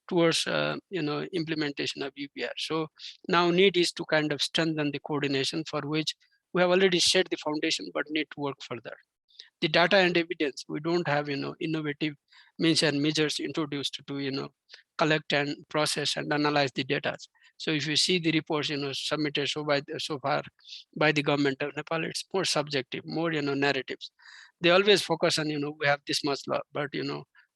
F: towards, implementation of UPR. So now need is to kind of strengthen the coordination, for which we have already set the foundation, but need to work further. The data and evidence, we don't have, innovative means and measures introduced to, collect and process and analyze the data. So if you see the reports, submitted so far by the government of Nepal, it's more subjective, more, narratives. They always focus on, we have this much law, but,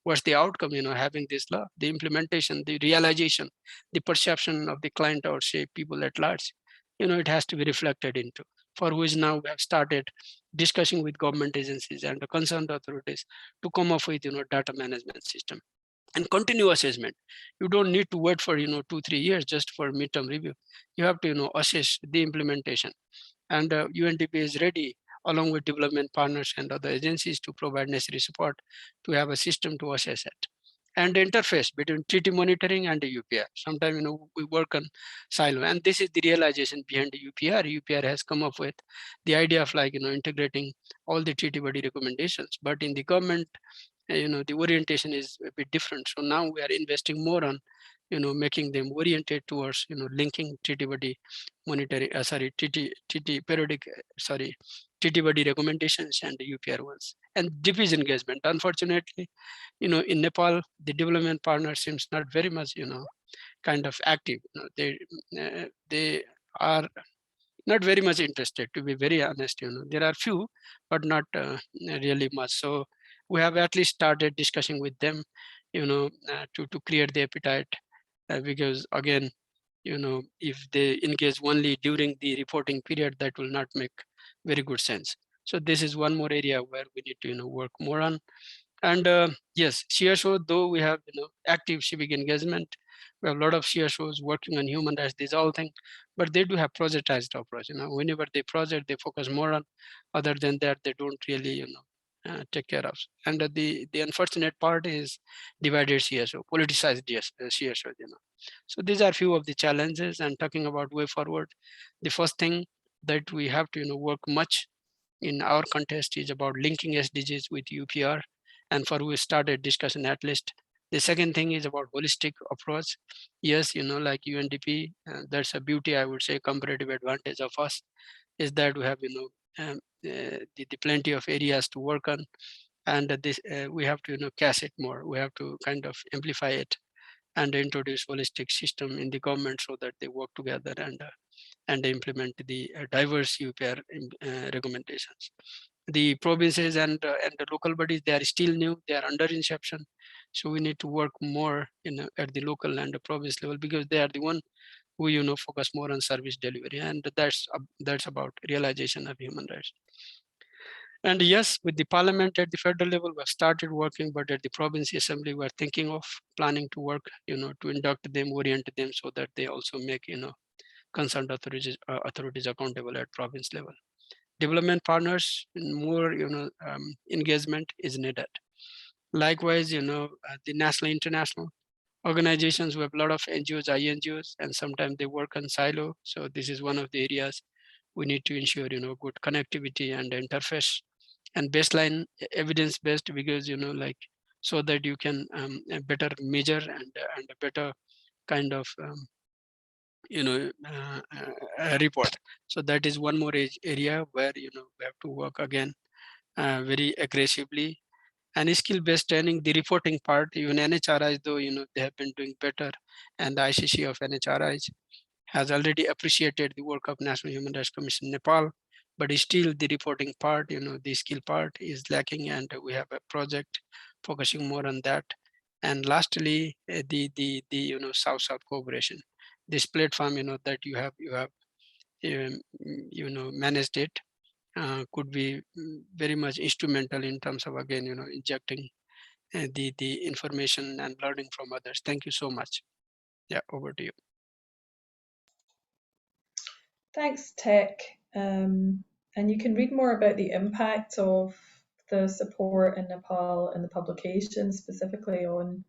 F: what's the outcome, having this law, the implementation, the realization, the perception of the client or say people at large, it has to be reflected into, for which now we have started discussing with government agencies and the concerned authorities to come up with, data management system. And continue assessment. You don't need to wait for 2-3 years just for midterm review. You have to assess the implementation, and UNDP is ready along with development partners and other agencies to provide necessary support to have a system to assess it. And the interface between treaty monitoring and the UPR. Sometimes we work on silo, and this is the realization behind the UPR. UPR has come up with the idea of like integrating all the treaty body recommendations, but in the government, the orientation is a bit different. So now we are investing more on, making them oriented towards, linking treaty body monitoring, treaty periodic, treaty body recommendations and the UPR ones. And DP's engagement. Unfortunately, in Nepal, the development partner seems not very much, kind of active. They are not very much interested, to be very honest. There are few, but not really much. So we have at least started discussing with them, to create the appetite, because again, if they engage only during the reporting period, that will not make very good sense. So this is one more area where we need to work more on. And yes, CSO, though we have active civic engagement, we have a lot of CSOs working on human rights, these all things, but they do have projectized approach. Whenever they project, they focus more on. Other than that, they don't really take care of. And the unfortunate part is divided CSO, politicized CSO. So these are few of the challenges. And talking about way forward, the first thing that we have to work much in our context is about linking SDGs with UPR, and for we started discussion at least. The second thing is about holistic approach. Yes, like UNDP, that's a beauty, I would say, comparative advantage of us is that we have the plenty of areas to work on, and this we have to cash it more. We have to kind of amplify it and introduce holistic system in the government so that they work together and implement the diverse UPR recommendations. The provinces and the local bodies, they are still new, they are under inception. So we need to work more at the local and the province level, because they are the one who focus more on service delivery, and that's about realization of human rights. And yes, with the parliament at the federal level, we have started working, but at the province assembly, we're thinking of planning to work, to induct them, orient them so that they also make, concerned authorities accountable at province level. Development partners, more, engagement is needed. Likewise, the national, international organizations, we have a lot of NGOs, INGOs, and sometimes they work on silo. So this is one of the areas we need to ensure, good connectivity and interface and baseline evidence-based, because, so that you can better measure and a better kind of, report. So that is one more area where, we have to work again very aggressively. And skill-based training, the reporting part, even NHRIs, though, they have been doing better, and the ICC of NHRIs has already appreciated the work of National Human Rights Commission Nepal, but still the reporting part, the skill part is lacking, and we have a project focusing more on that. And lastly, the South-South cooperation. This platform, that you have managed it, could be very much instrumental in terms of, again, injecting the information and learning from others. Thank you so much. Yeah, over to you.
A: Thanks, Tech. And you can read more about the impact of the support in Nepal in the publication, specifically on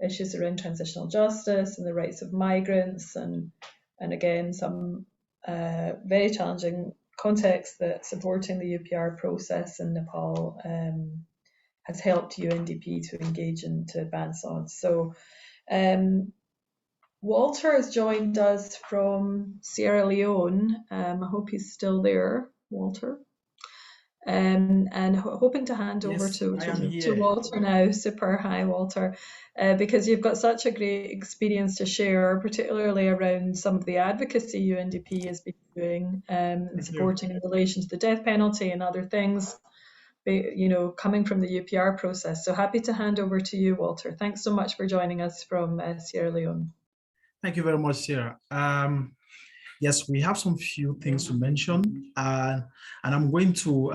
A: issues around transitional justice and the rights of migrants, and again, some very challenging context that supporting the UPR process in Nepal has helped UNDP to engage and to advance on. So Walter has joined us from Sierra Leone. I hope he's still there, Walter. And hoping to hand over to Walter now. Super. Hi, Walter. Because you've got such a great experience to share, particularly around some of the advocacy UNDP has been doing and supporting in relation to the death penalty and other things, coming from the UPR process. So happy to hand over to you, Walter. Thanks so much for joining us from Sierra Leone.
G: Thank you very much, Sarah. Yes, we have some few things to mention, and I'm going to,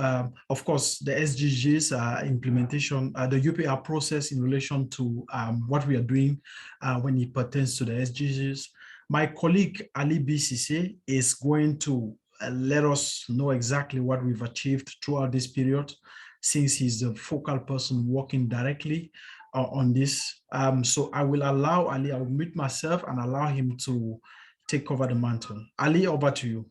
G: of course, the SDGs implementation, the UPR process in relation to what we are doing when it pertains to the SDGs. My colleague Ali BCC is going to let us know exactly what we've achieved throughout this period, since he's the focal person working directly on this. So I will allow Ali, I will mute myself and allow him to take over the mantle. Ali, over to you.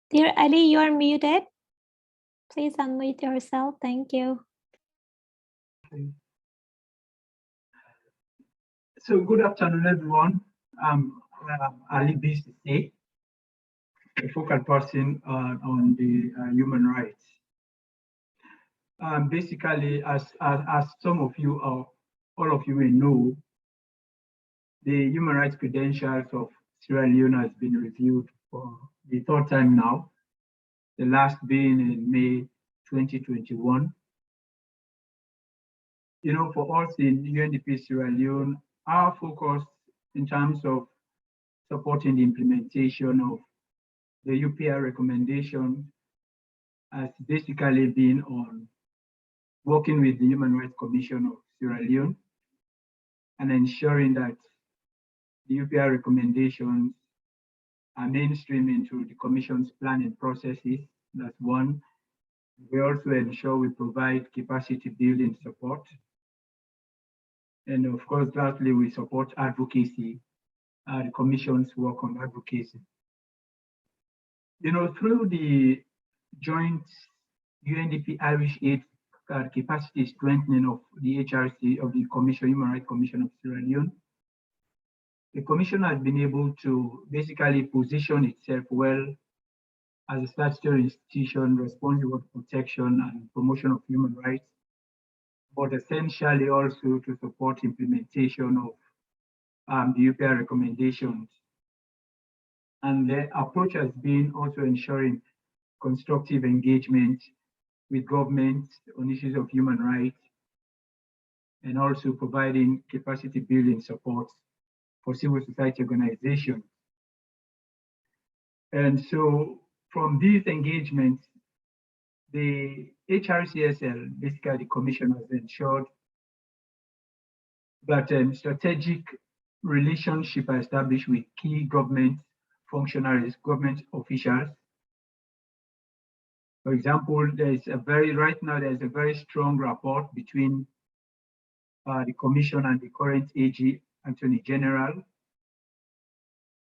D: Dear Ali, you are muted. Please unmute yourself. Thank you.
H: So good afternoon, everyone. I'm Ali BCC, the focal person on the human rights. Basically, as some of you or all of you may know, the human rights credentials of Sierra Leone has been reviewed for the third time now, the last being in May 2021. For us in UNDP Sierra Leone, our focus in terms of supporting the implementation of the UPR recommendation has basically been on working with the Human Rights Commission of Sierra Leone and ensuring that the UPR recommendations are mainstream into the Commission's planning processes. That's one. We also ensure we provide capacity building support. And of course, lastly, we support advocacy, the Commission's work on advocacy. Through the joint UNDP Irish Aid capacity strengthening of the HRC, of the Human Rights Commission of Sierra Leone, the Commission has been able to basically position itself well as a statutory institution responsible for protection and promotion of human rights, but essentially also to support implementation of the UPR recommendations. And the approach has been also ensuring constructive engagement with government on issues of human rights, and also providing capacity building support for civil society organizations. And so from these engagements, the HRCSL, basically the Commission, has ensured that strategic relationship are established with key government functionaries, government officials. For example, right now there's a very strong rapport between the Commission and the current AG Attorney General,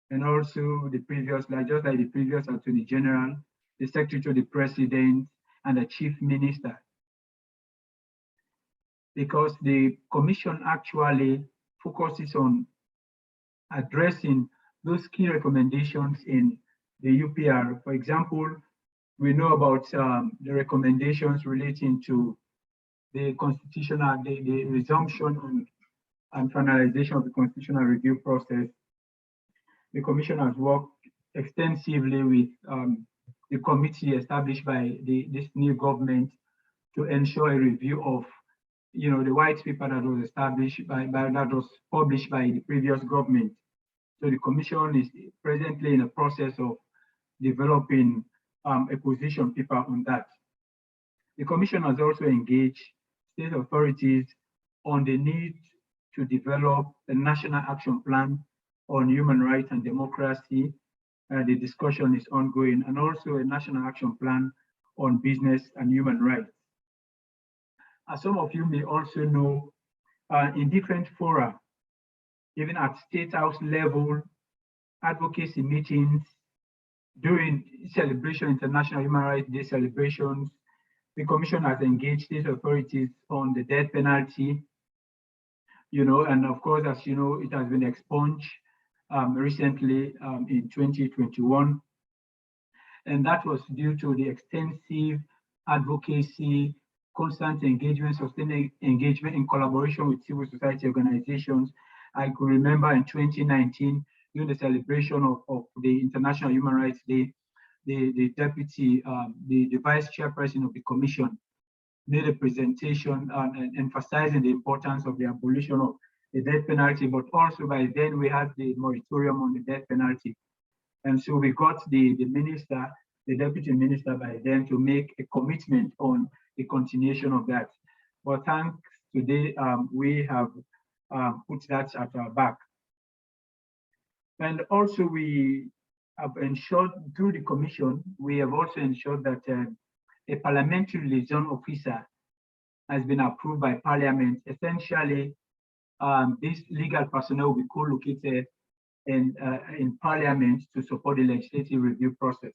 H: and also the previous, just like the previous Attorney General, the Secretary to the President, and the Chief Minister. Because the Commission actually focuses on addressing those key recommendations in the UPR. For example, we know about the recommendations relating to the constitutional, the resumption and finalization of the constitutional review process. The Commission has worked extensively with the committee established by this new government to ensure a review of, the white paper that was established that was published by the previous government. So the Commission is presently in the process of developing a position paper on that. The Commission has also engaged state authorities on the need to develop a national action plan on human rights and democracy. The discussion is ongoing, and also a national action plan on business and human rights. As some of you may also know, in different fora, even at State House level, advocacy meetings, during International Human Rights Day celebrations, the Commission has engaged state authorities on the death penalty, and of course, as you know, it has been expunged recently in 2021. And that was due to the extensive advocacy, constant engagement, sustained engagement in collaboration with civil society organizations. I could remember in 2019, during the celebration of the International Human Rights Day, the deputy, the vice chairperson of the Commission made a presentation emphasizing the importance of the abolition of the death penalty, but also by then we had the moratorium on the death penalty. And so we got the minister, the deputy minister by then, to make a commitment on the continuation of that. But thanks today, we have put that at our back. And also we have ensured through the Commission, we have also ensured that a parliamentary liaison officer has been approved by Parliament. Essentially, this legal personnel will be co-located in Parliament to support the legislative review process.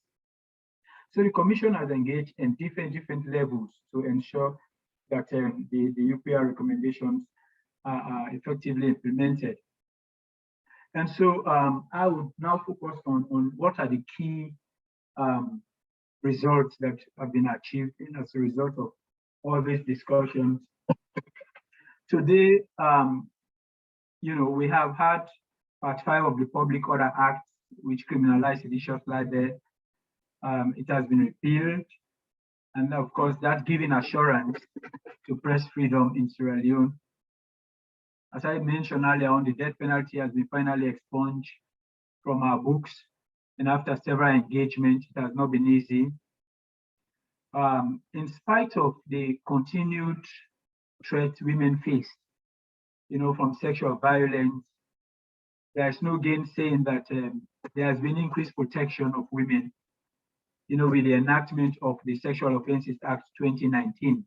H: So the Commission has engaged in different levels to ensure that the UPR recommendations are effectively implemented. And so I would now focus on what are the key results that have been achieved as a result of all these discussions. Today, we have had Part 5 of the Public Order Act, which criminalized seditious libel. It has been repealed. And of course, that's giving assurance to press freedom in Sierra Leone. As I mentioned earlier on, the death penalty has been finally expunged from our books. And after several engagements, it has not been easy. In spite of the continued threat women face, from sexual violence, there's no gainsaying that there has been increased protection of women, with the enactment of the Sexual Offences Act 2019,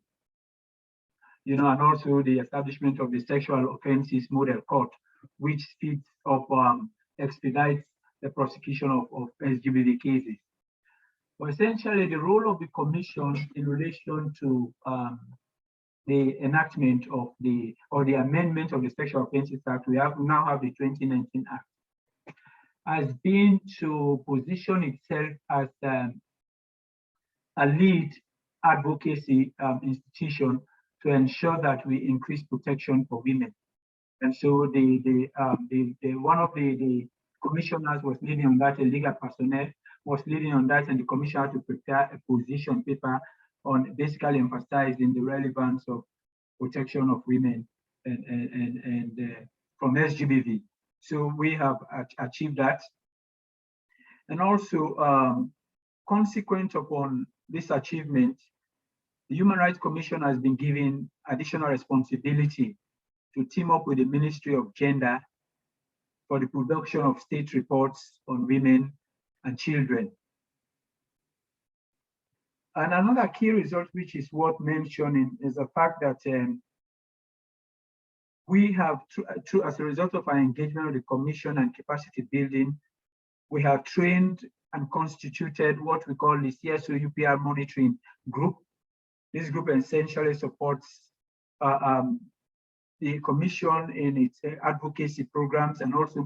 H: and also the establishment of the Sexual Offences Model Court, which speeds up, expedites the prosecution of SGBV cases. But essentially, the role of the Commission in relation to the enactment of the amendment of the Sexual Offences Act, we now have the 2019 Act. has been to position itself as a lead advocacy institution to ensure that we increase protection for women. And so one of the commissioners was leading on that, a legal personnel was leading on that, and the commissioner had to prepare a position paper on basically emphasizing the relevance of protection of women and from SGBV. So we have achieved that. And also, consequent upon this achievement, the Human Rights Commission has been given additional responsibility to team up with the Ministry of Gender for the production of state reports on women and children. And another key result, which is worth mentioning, is the fact that we have, as a result of our engagement with the Commission and capacity building, we have trained and constituted what we call the CSO UPR monitoring group. This group essentially supports the Commission in its advocacy programs and also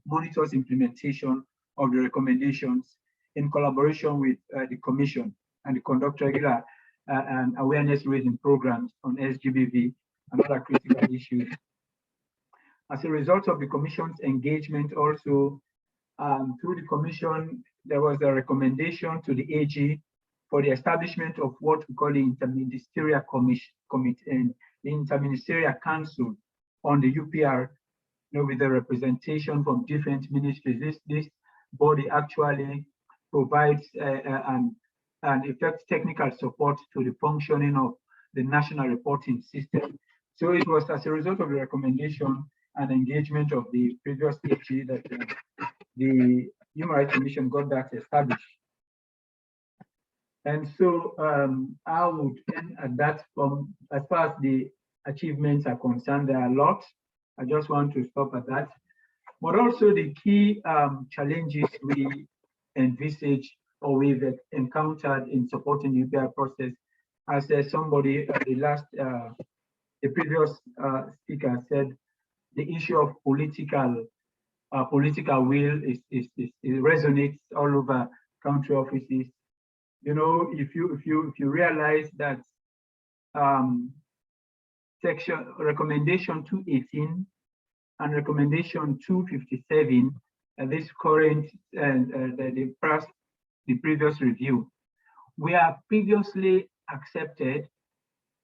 H: monitors implementation of the recommendations in collaboration with the Commission, and conduct regular and awareness raising programs on SGBV and other critical issues. As a result of the Commission's engagement, also through the Commission, there was a recommendation to the AG for the establishment of what we call the Interministerial Committee and the Interministerial Council on the UPR, with the representation from different ministries. This body actually provides and effects technical support to the functioning of the national reporting system. So it was as a result of the recommendation and engagement of the previous AG that the Human Rights Commission got that established. And so I would end at that. As far as the achievements are concerned, there are a lot. I just want to stop at that. But also the key challenges we envisage or we've encountered in supporting the UPR process, as somebody, the previous speaker said, the issue of political will it resonates all over country offices. If you realize that recommendation 218 and recommendation 257, this current and the previous review, we are previously accepted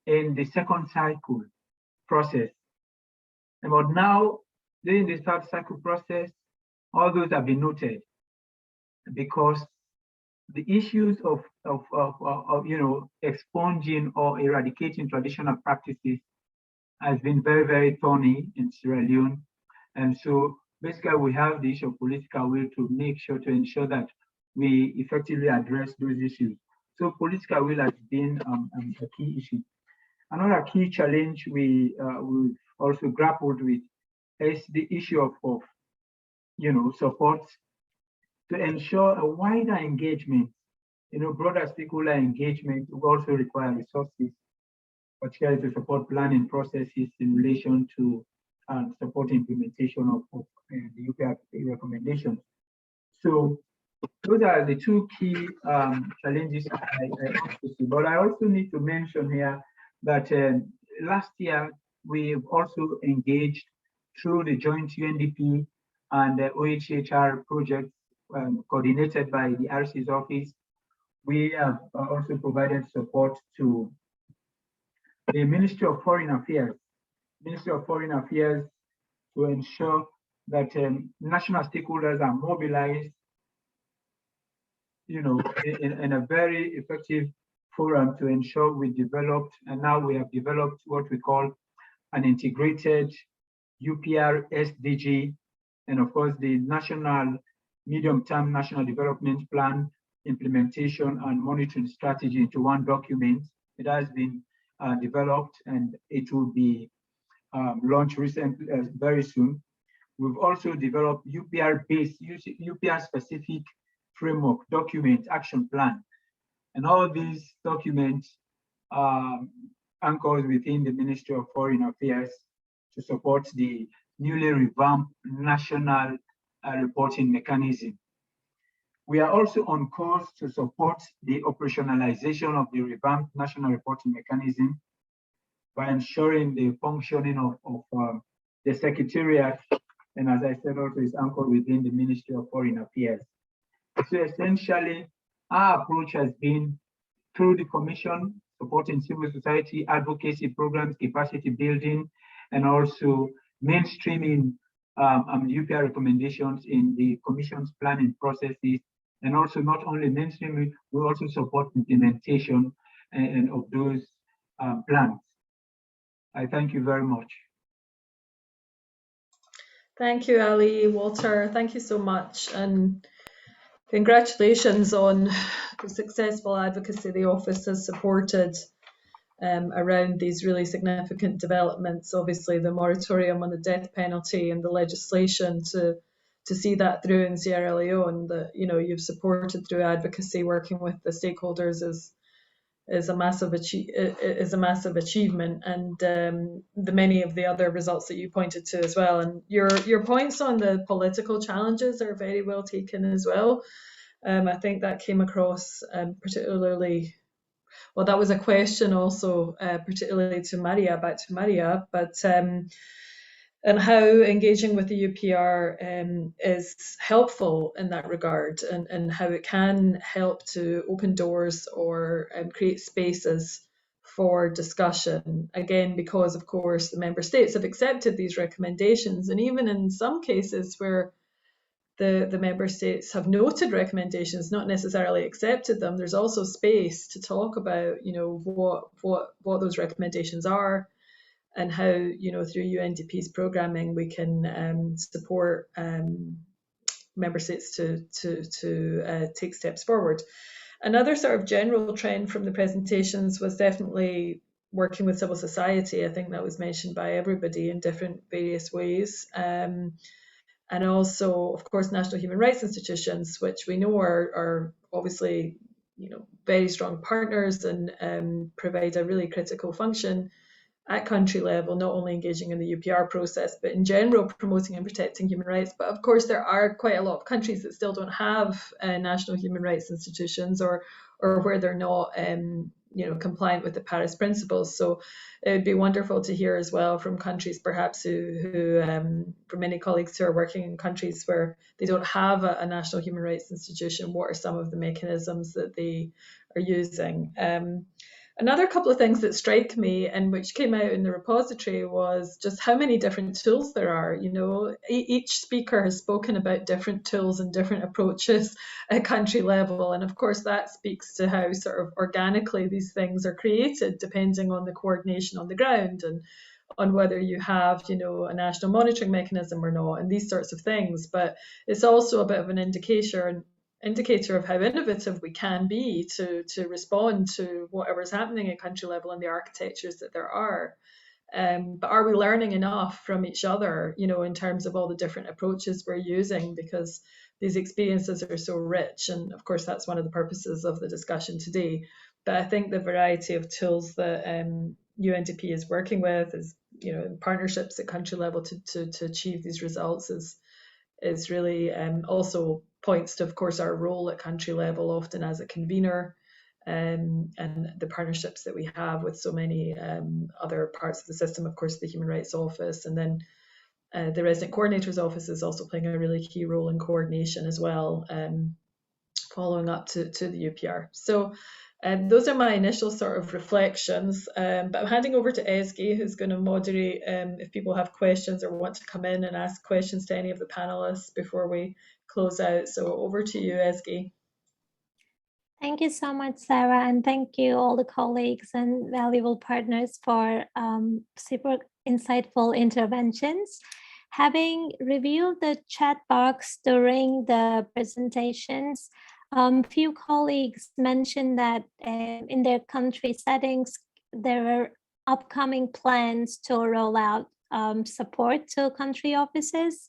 H: in the second cycle process. But now, during the third cycle process, all those have been noted because the issues of expunging or eradicating traditional practices has been very, very thorny in Sierra Leone. And so basically we have the issue of political will to ensure that we effectively address those issues. So political will has been a key issue. Another key challenge we've also grappled with is the issue of support to ensure a wider engagement. Broader stakeholder engagement will also require resources, particularly to support planning processes in relation to support implementation of the UPR recommendations. So those are the two key challenges I also see. But I also need to mention here that last year we've also engaged through the joint UNDP and the OHCHR project coordinated by the RC's office. We have also provided support to the Ministry of Foreign Affairs to ensure that national stakeholders are mobilized, in a very effective forum to ensure we developed, and now we have developed what we call an integrated UPR SDG, and of course the national medium-term national development plan implementation and monitoring strategy into one document. It has been developed and it will be launched recently, very soon. We've also developed UPR-based, UPR-specific framework document action plan. And all these documents anchors within the Ministry of Foreign Affairs to support the newly revamped national reporting mechanism. We are also on course to support the operationalization of the revamped national reporting mechanism by ensuring the functioning of the Secretariat, and as I said, also is anchored within the Ministry of Foreign Affairs. So essentially, our approach has been through the Commission, supporting civil society advocacy programs, capacity building, and also mainstreaming UPR recommendations in the Commission's planning processes, and also not only mainstreaming, we also support implementation and of those plans. I thank you very much.
A: Thank you, Ali, Walter. Thank you so much. And congratulations on the successful advocacy the office has supported around these really significant developments. Obviously, the moratorium on the death penalty and the legislation to see that through in Sierra Leone that you've supported through advocacy, working with the stakeholders is a massive achievement, and the many of the other results that you pointed to as well. And your points on the political challenges are very well taken as well. I think that came across particularly. Well, that was a question also, particularly to Maria, back to Maria, but and how engaging with the UPR is helpful in that regard, and how it can help to open doors or create spaces for discussion. Again, because of course the member states have accepted these recommendations, and even in some cases where the member states have noted recommendations, not necessarily accepted them, there's also space to talk about, what those recommendations are, and how, through UNDP's programming, we can support member states to take steps forward. Another sort of general trend from the presentations was definitely working with civil society. I think that was mentioned by everybody in different various ways. And also, of course, national human rights institutions, which we know are obviously, very strong partners and provide a really critical function at country level, not only engaging in the UPR process, but in general promoting and protecting human rights. But of course, there are quite a lot of countries that still don't have national human rights institutions, or where they're not, compliant with the Paris principles. So it would be wonderful to hear as well from countries, perhaps who from many colleagues who are working in countries where they don't have a national human rights institution, what are some of the mechanisms that they are using. Another couple of things that strike me and which came out in the repository was just how many different tools there are. Each speaker has spoken about different tools and different approaches at country level. And of course, that speaks to how sort of organically these things are created, depending on the coordination on the ground and on whether you have, a national monitoring mechanism or not, and these sorts of things. But it's also a bit of an indicator of how innovative we can be to respond to whatever's happening at country level and the architectures that there are. But are we learning enough from each other, in terms of all the different approaches we're using, because these experiences are so rich. And of course, that's one of the purposes of the discussion today. But I think the variety of tools that UNDP is working with is, partnerships at country level to achieve these results is really also points to, of course, our role at country level, often as a convener, and the partnerships that we have with so many other parts of the system. Of course, the Human Rights Office, and then the Resident Coordinator's Office is also playing a really key role in coordination as well, following up to the UPR. So those are my initial sort of reflections, but I'm handing over to Ezgi, who's going to moderate if people have questions or want to come in and ask questions to any of the panelists before we close out. So over to you, Ezgi.
D: Thank you so much, Sarah, and thank you all the colleagues and valuable partners for super insightful interventions. Having reviewed the chat box during the presentations, few colleagues mentioned that in their country settings, there are upcoming plans to roll out support to country offices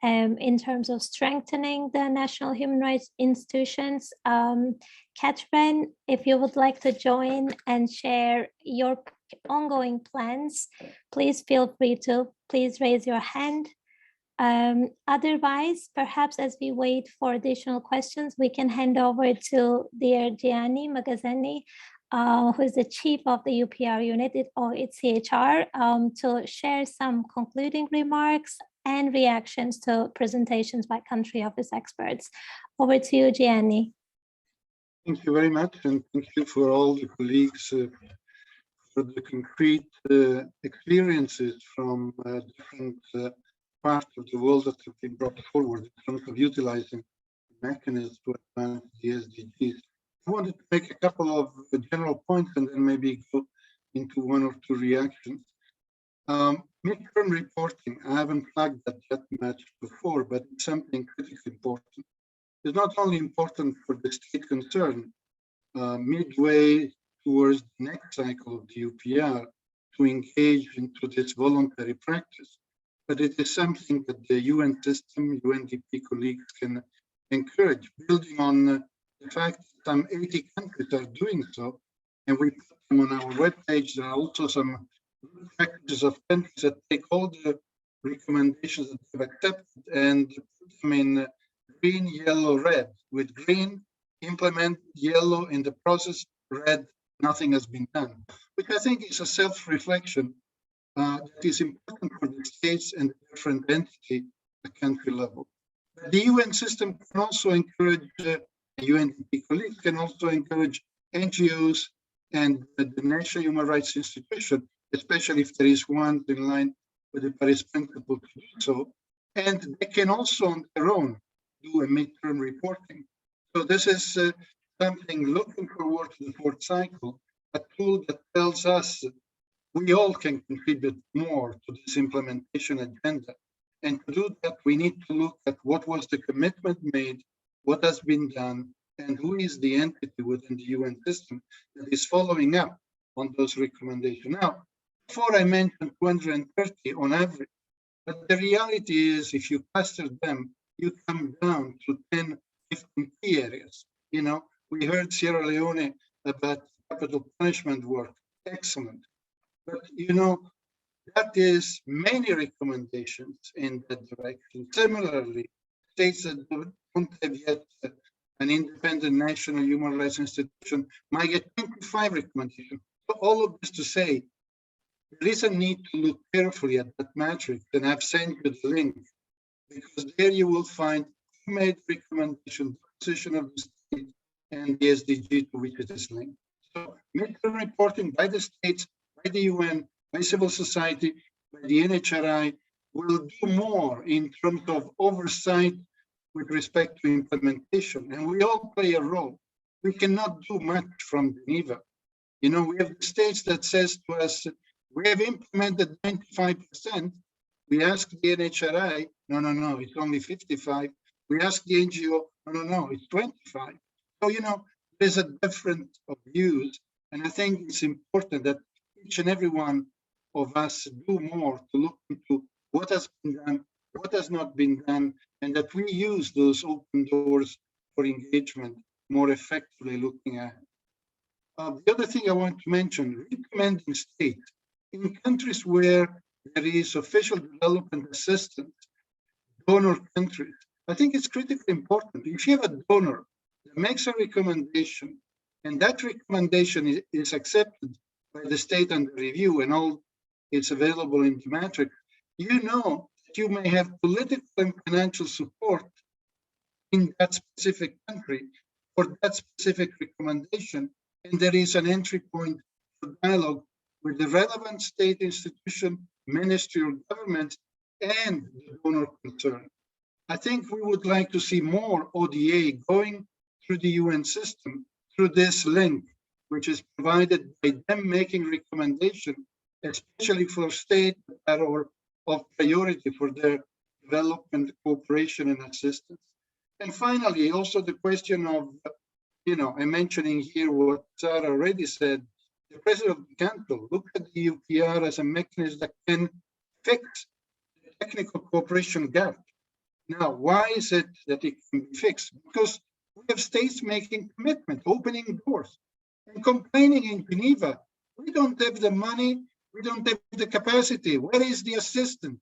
D: in terms of strengthening the national human rights institutions. Catherine, if you would like to join and share your ongoing plans, please feel free to. Please raise your hand. Otherwise, perhaps as we wait for additional questions, we can hand over to dear Gianni Magazzini, who is the chief of the UPR unit or ECHR, to share some concluding remarks and reactions to presentations by country office experts. Over to you, Gianni.
B: Thank you very much, and thank you for all the colleagues for the concrete experiences from different parts of the world that have been brought forward in terms of utilizing mechanisms to advance the SDGs. I wanted to make a couple of general points and then maybe go into one or two reactions. Midterm reporting, I haven't flagged that yet much before, but it's something critically important. It's not only important for the state concerned, midway towards the next cycle of the UPR to engage into this voluntary practice, but it is something that the UN system, UNDP colleagues can encourage, building on the fact that some 80 countries are doing so, and we put them on our webpage. There are also some practices of countries that take all the recommendations that they've accepted and put them in green, yellow, red, with green, implement, yellow in the process, red, nothing has been done, which I think is a self-reflection that is important for the states and the different entity at country level. But the UN system can also encourage, UNDP colleagues can also encourage NGOs and the National Human Rights Institution, especially if there is one in line with the Paris Principle to do so. And they can also on their own do a midterm reporting. So this is something looking forward to the fourth cycle, a tool that tells us we all can contribute more to this implementation agenda. And to do that, we need to look at what was the commitment made, what has been done, and who is the entity within the UN system that is following up on those recommendations. Now, before I mentioned 230 on average, but the reality is if you cluster them, you come down to 10, 15 key areas. You know, we heard Sierra Leone about capital punishment work, excellent. But you know, that is many recommendations in that direction. Similarly, states that don't have yet an independent national human rights institution might get 25 recommendations. So all of this to say, there is a need to look carefully at that matrix, and I've sent you the link, because there you will find who made recommendations, the position of the state, and the SDG to which it is linked. So midterm reporting by the states, by the UN, by civil society, by the NHRI will do more in terms of oversight with respect to implementation, and we all play a role. We cannot do much from Geneva. You know, we have the states that says to us, we have implemented 95%. We ask the NHRI, no, it's only 55. We ask the NGO, no, it's 25. So, you know, there's a difference of views, and I think it's important that each and every one of us do more to look into what has been done, what has not been done, and that we use those open doors for engagement more effectively looking at. The other thing I want to mention, recommending states in countries where there is official development assistance, donor countries. I think it's critically important. If you have a donor that makes a recommendation, and that recommendation is accepted by the state under review and all it's available in the matrix, you know that you may have political and financial support in that specific country for that specific recommendation, and there is an entry point for dialogue with the relevant state institution, ministry or government, and the donor concerned. I think we would like to see more ODA going through the UN system through this link, which is provided by them making recommendation, especially for states that are of priority for their development, cooperation, and assistance. And finally, also the question of, you know, I'm mentioning here what Sarah already said, the President of the Council, look at the UPR as a mechanism that can fix the technical cooperation gap. Now, why is it that it can be fixed? Because we have states making commitment, opening doors, and complaining in Geneva. We don't have the money, we don't have the capacity. Where is the assistance?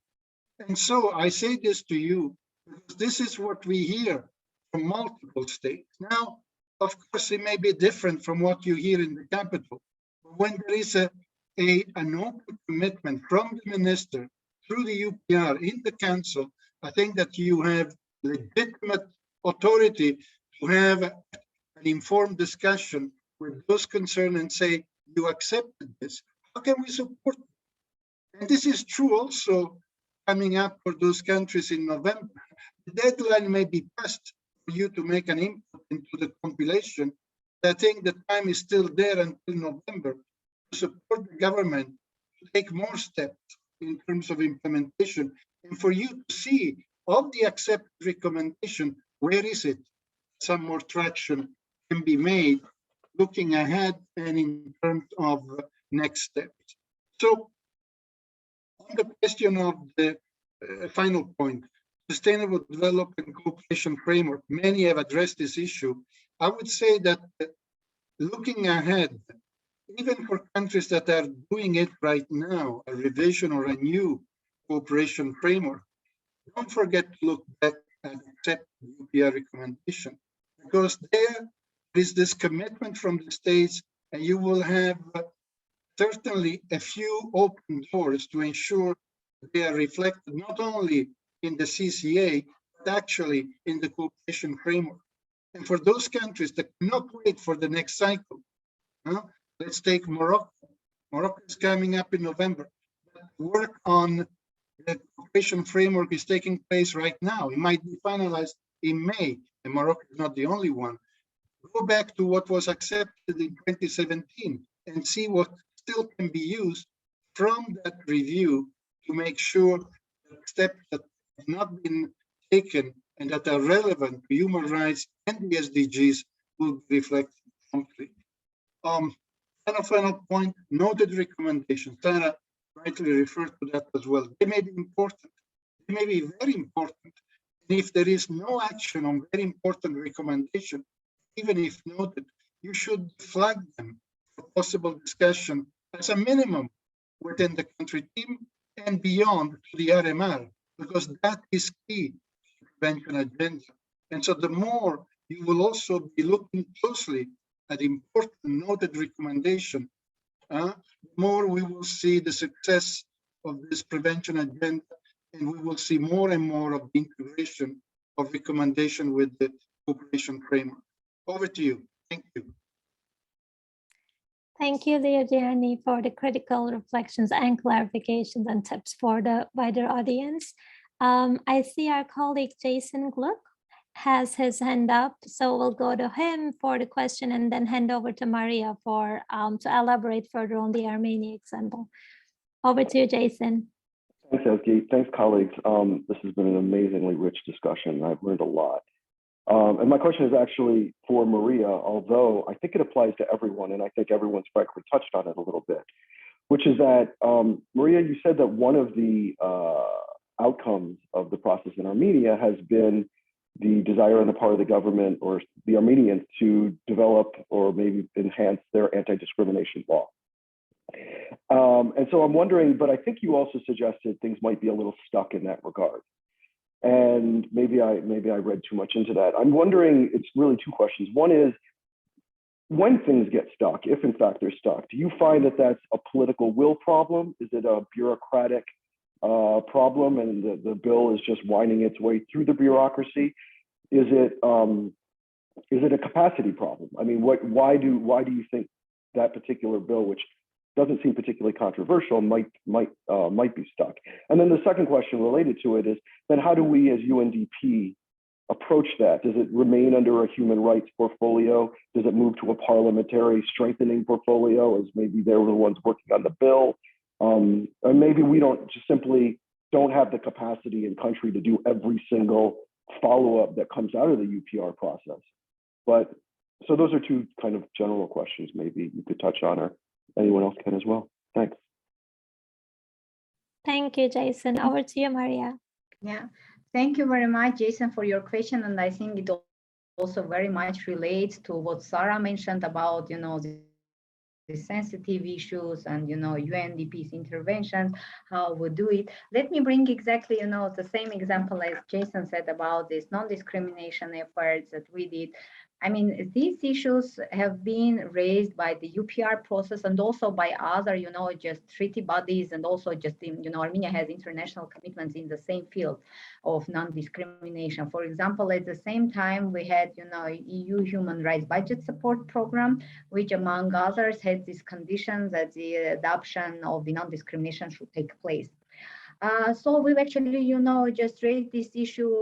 B: And so I say this to you because this is what we hear from multiple states. Now, of course, it may be different from what you hear in the capital. But when there is an open commitment from the minister through the UPR in the council, I think that you have legitimate authority to have an informed discussion with those concerned and say, you accepted this. How can we support it? And this is true also coming up for those countries in November. The deadline may be passed for you to make an input into the compilation. I think the time is still there until November to support the government to take more steps in terms of implementation and for you to see of the accepted recommendation, where is it? Some more traction can be made looking ahead and in terms of next steps. So on the question of the final point, sustainable development cooperation framework, many have addressed this issue. I would say that looking ahead, even for countries that are doing it right now, a revision or a new cooperation framework, don't forget to look back and accept the UPR recommendation, because there is this commitment from the states, and you will have certainly a few open doors to ensure they are reflected not only in the CCA, but actually in the cooperation framework. And for those countries that cannot wait for the next cycle, let's take Morocco. Morocco is coming up in November. Work on the cooperation framework is taking place right now. It might be finalized in May, and Morocco is not the only one. Go back to what was accepted in 2017 and see what still can be used from that review to make sure that steps that have not been taken and that are relevant to human rights and the SDGs will be reflected promptly. Final point, noted recommendations. Sarah rightly referred to that as well. They may be important. They may be very important. And if there is no action on very important recommendation, even if noted, you should flag them for possible discussion as a minimum within the country team and beyond to the RMR, because that is key to the prevention agenda. And so the more you will also be looking closely at important noted recommendation, the more we will see the success of this prevention agenda, and we will see more and more of the integration of recommendation with the cooperation framework. Over to you. Thank you.
D: Thank you, Leogianni, for the critical reflections and clarifications and tips for the wider audience. I see our colleague Jason Gluck has his hand up, so we'll go to him for the question and then hand over to Maria for to elaborate further on the Armenia example. Over to you, Jason.
I: Thanks, Ezgi. Thanks, colleagues. This has been an amazingly rich discussion. I've learned a lot. And my question is actually for Maria, although I think it applies to everyone, and I think everyone's frankly touched on it a little bit, which is that, Maria, you said that one of the outcomes of the process in Armenia has been the desire on the part of the government or the Armenians to develop or maybe enhance their anti-discrimination law. And so I'm wondering, but I think you also suggested things might be a little stuck in that regard. And maybe I read too much into that. I'm wondering, it's really two questions. One is, when things get stuck, if in fact they're stuck, do you find that that's a political will problem? Is it a bureaucratic problem and the bill is just winding its way through the bureaucracy? Is it a capacity problem? I mean, why do you think that particular bill, which doesn't seem particularly controversial, might be stuck? And then the second question related to it is, then how do we as UNDP approach that? Does it remain under a human rights portfolio? Does it move to a parliamentary strengthening portfolio, as maybe they were the ones working on the bill? And maybe we simply don't have the capacity in country to do every single follow-up that comes out of the UPR process. But so those are two kind of general questions maybe you could touch on, or anyone else can as well. Thanks.
D: Thank you, Jason. Over to you, Maria.
E: Yeah, thank you very much, Jason, for your question. And I think it also very much relates to what Sarah mentioned about, the sensitive issues and, UNDP's interventions, how we do it. Let me bring exactly, the same example as Jason said about this non-discrimination efforts that we did. I mean, these issues have been raised by the UPR process and also by other, just treaty bodies, and also just in, Armenia has international commitments in the same field of non-discrimination. For example, at the same time, we had, EU Human Rights Budget Support Program, which among others had these conditions that the adoption of the non-discrimination should take place. So we've actually, just raised this issue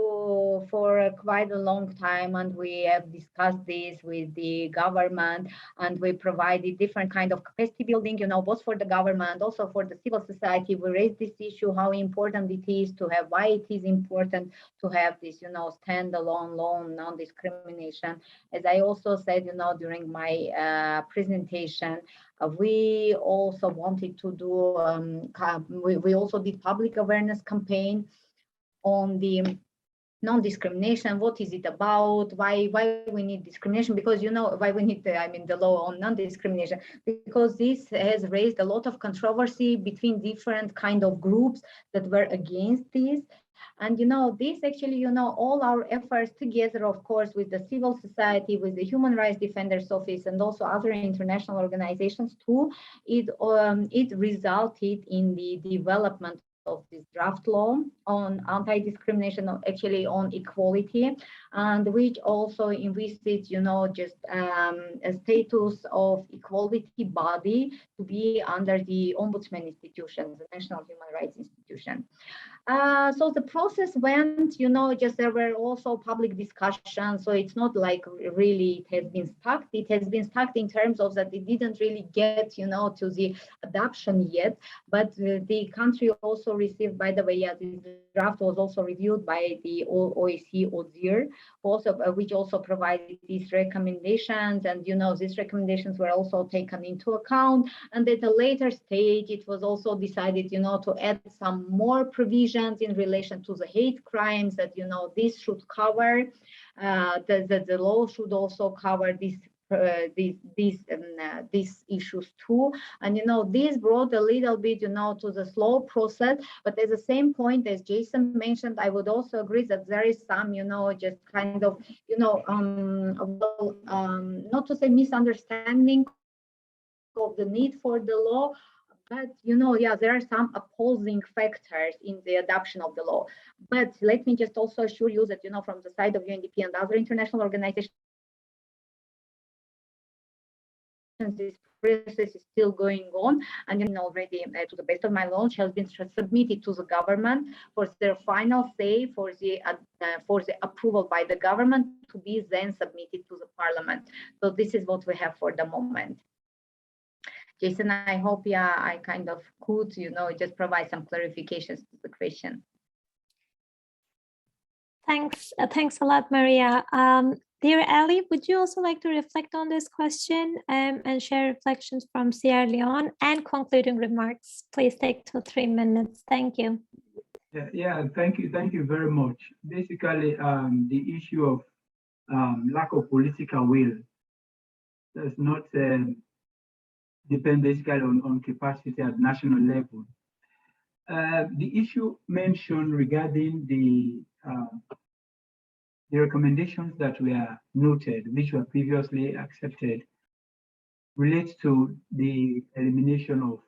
E: for quite a long time, and we have discussed this with the government, and we provided different kind of capacity building, both for the government, also for the civil society. We raised this issue, how important it is to have, why it is important to have this, standalone law on non-discrimination. As I also said, during my presentation, we also wanted to do, we also did public awareness campaign on the non-discrimination. What is it about? Why we need discrimination? Because, why we need the law on non-discrimination, because this has raised a lot of controversy between different kind of groups that were against this. And, this actually, all our efforts together, of course, with the civil society, with the Human Rights Defenders Office, and also other international organizations too, it resulted in the development of this draft law on anti-discrimination, actually on equality, and which also envisaged, just a status of equality body to be under the Ombudsman institution, the National Human Rights Institution. So the process went, just there were also public discussions. So it's not like really it has been stuck. It has been stuck in terms of that it didn't really get, to the adoption yet. But the country also received, by the way, the draft was also reviewed by the OSCE ODIHR, also which also provided these recommendations. And, these recommendations were also taken into account. And at a later stage, it was also decided, to add some more provisions in relation to the hate crimes that, this should cover, the law should also cover these issues too. And, this brought a little bit, to the slow process. But at the same point, as Jason mentioned, I would also agree that there is some, just kind of, not to say misunderstanding of the need for the law, but, there are some opposing factors in the adoption of the law. But let me just also assure you that, from the side of UNDP and other international organizations, this process is still going on. And, already, to the best of my knowledge, has been submitted to the government for their final say, for the approval by the government to be then submitted to the parliament. So this is what we have for the moment. Jason, I hope, I kind of could, just provide some clarifications to the question.
D: Thanks a lot, Maria. Dear Ali, would you also like to reflect on this question and share reflections from Sierra Leone and concluding remarks? Please take 2 to 3 minutes. Thank you.
H: Yeah, thank you very much. Basically, the issue of lack of political will does not depend basically on capacity at national level. The issue mentioned regarding the recommendations that were noted, which were previously accepted, relates to the elimination of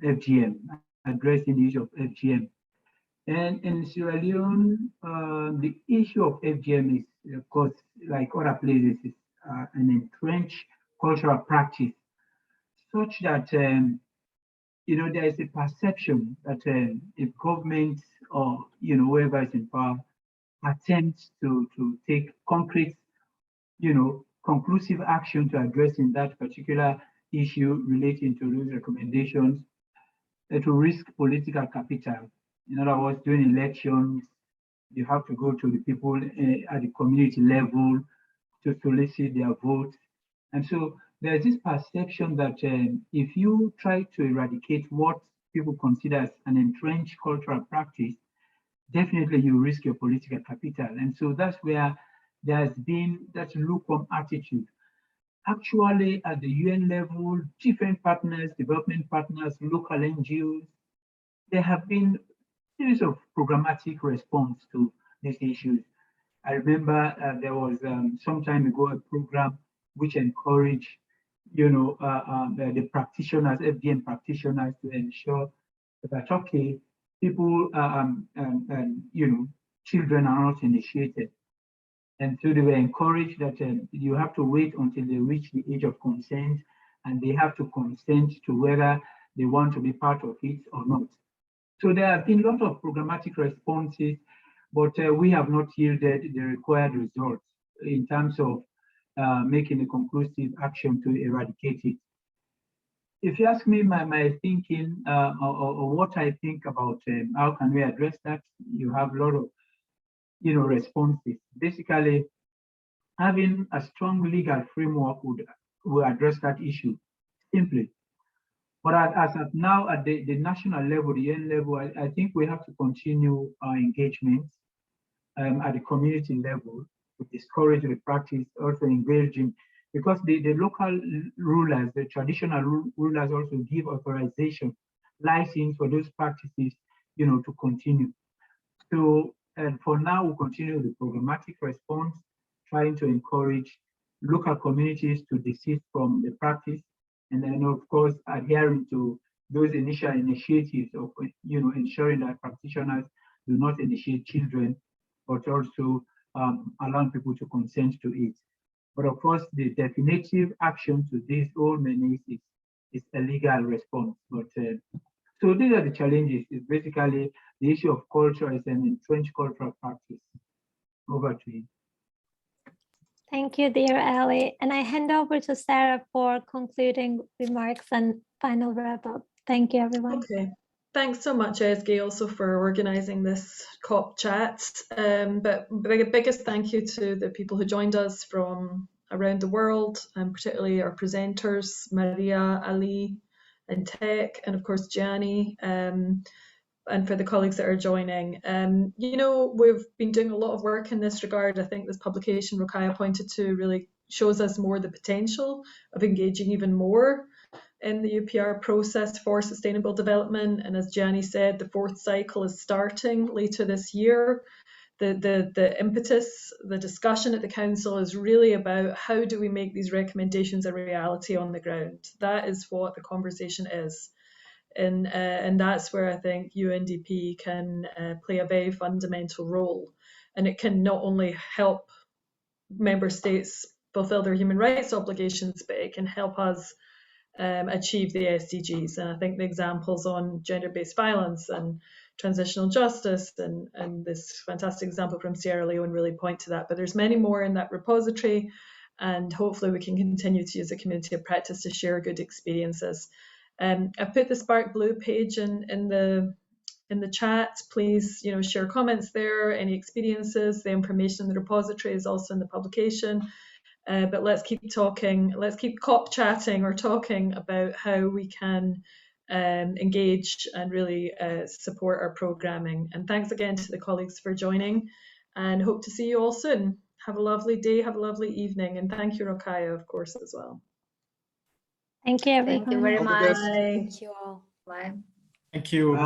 H: FGM, addressing the issue of FGM. And in Sierra Leone, the issue of FGM is, of course, like other places, is an entrenched cultural practice, such that there is a perception that if government or whoever is in power attempts to take concrete, conclusive action to addressing that particular issue relating to those recommendations, to risk political capital. In other words, during elections, you have to go to the people at the community level to solicit their votes. And so there's this perception that if you try to eradicate what people consider as an entrenched cultural practice, definitely you risk your political capital. And so that's where there has been that lukewarm attitude. actually at the UN level, different partners, development partners, local NGOs, there have been a series of programmatic response to these issues. I remember there was some time ago a program which encouraged, the practitioners, FDM practitioners, to ensure that okay, people, children are not initiated, and so they were encouraged that you have to wait until they reach the age of consent, and they have to consent to whether they want to be part of it or not. So there have been a lot of programmatic responses, but we have not yielded the required results in terms of making a conclusive action to eradicate it. If you ask me my thinking or what I think about how can we address that, you have a lot of responses. Basically, having a strong legal framework will address that issue simply. But as of now, at the national level, the UN level, I think we have to continue our engagements at the community level to discourage the practice, also engaging, because the local rulers, the traditional rulers also give authorization, license for those practices, to continue. So, and for now, we'll continue the programmatic response, trying to encourage local communities to desist from the practice, and then of course adhering to those initial initiatives of ensuring that practitioners do not initiate children, but also allowing people to consent to it. But of course, the definitive action to this whole menace is a legal response. But so these are the challenges. It's basically the issue of culture is an entrenched cultural practice. Over to you.
D: Thank you, dear Ali. And I hand over to Sarah for concluding remarks and final wrap up. Thank you, everyone.
A: Okay. Thanks so much, Esge, also for organising this COP chat. But biggest thank you to the people who joined us from around the world, and particularly our presenters, Maria, Ali, and Tech, and of course, Gianni, and for the colleagues that are joining. We've been doing a lot of work in this regard. I think this publication Rokhaya pointed to really shows us more the potential of engaging even more in the UPR process for sustainable development. And as Gianni said, the fourth cycle is starting later this year. The impetus, the discussion at the Council is really about how do we make these recommendations a reality on the ground. That is what the conversation is. And that's where I think UNDP can play a very fundamental role. And it can not only help member states fulfill their human rights obligations, but it can help us achieve the SDGs. And I think the examples on gender-based violence and transitional justice and this fantastic example from Sierra Leone really point to that. But there's many more in that repository, and hopefully we can continue to use a community of practice to share good experiences. I've put the Spark Blue page in the chat. Please, share comments there, any experiences. The information in the repository is also in the publication. But let's keep talking. Let's keep COP chatting or talking about how we can engage and really support our programming. And thanks again to the colleagues for joining, and hope to see you all soon. Have a lovely day. Have a lovely evening, and thank you, Rokhaya, of course, as well.
D: Thank you, everyone.
E: Thank you very much.
A: Bye.
C: Thank you all.
E: Bye.
G: Thank you. Bye.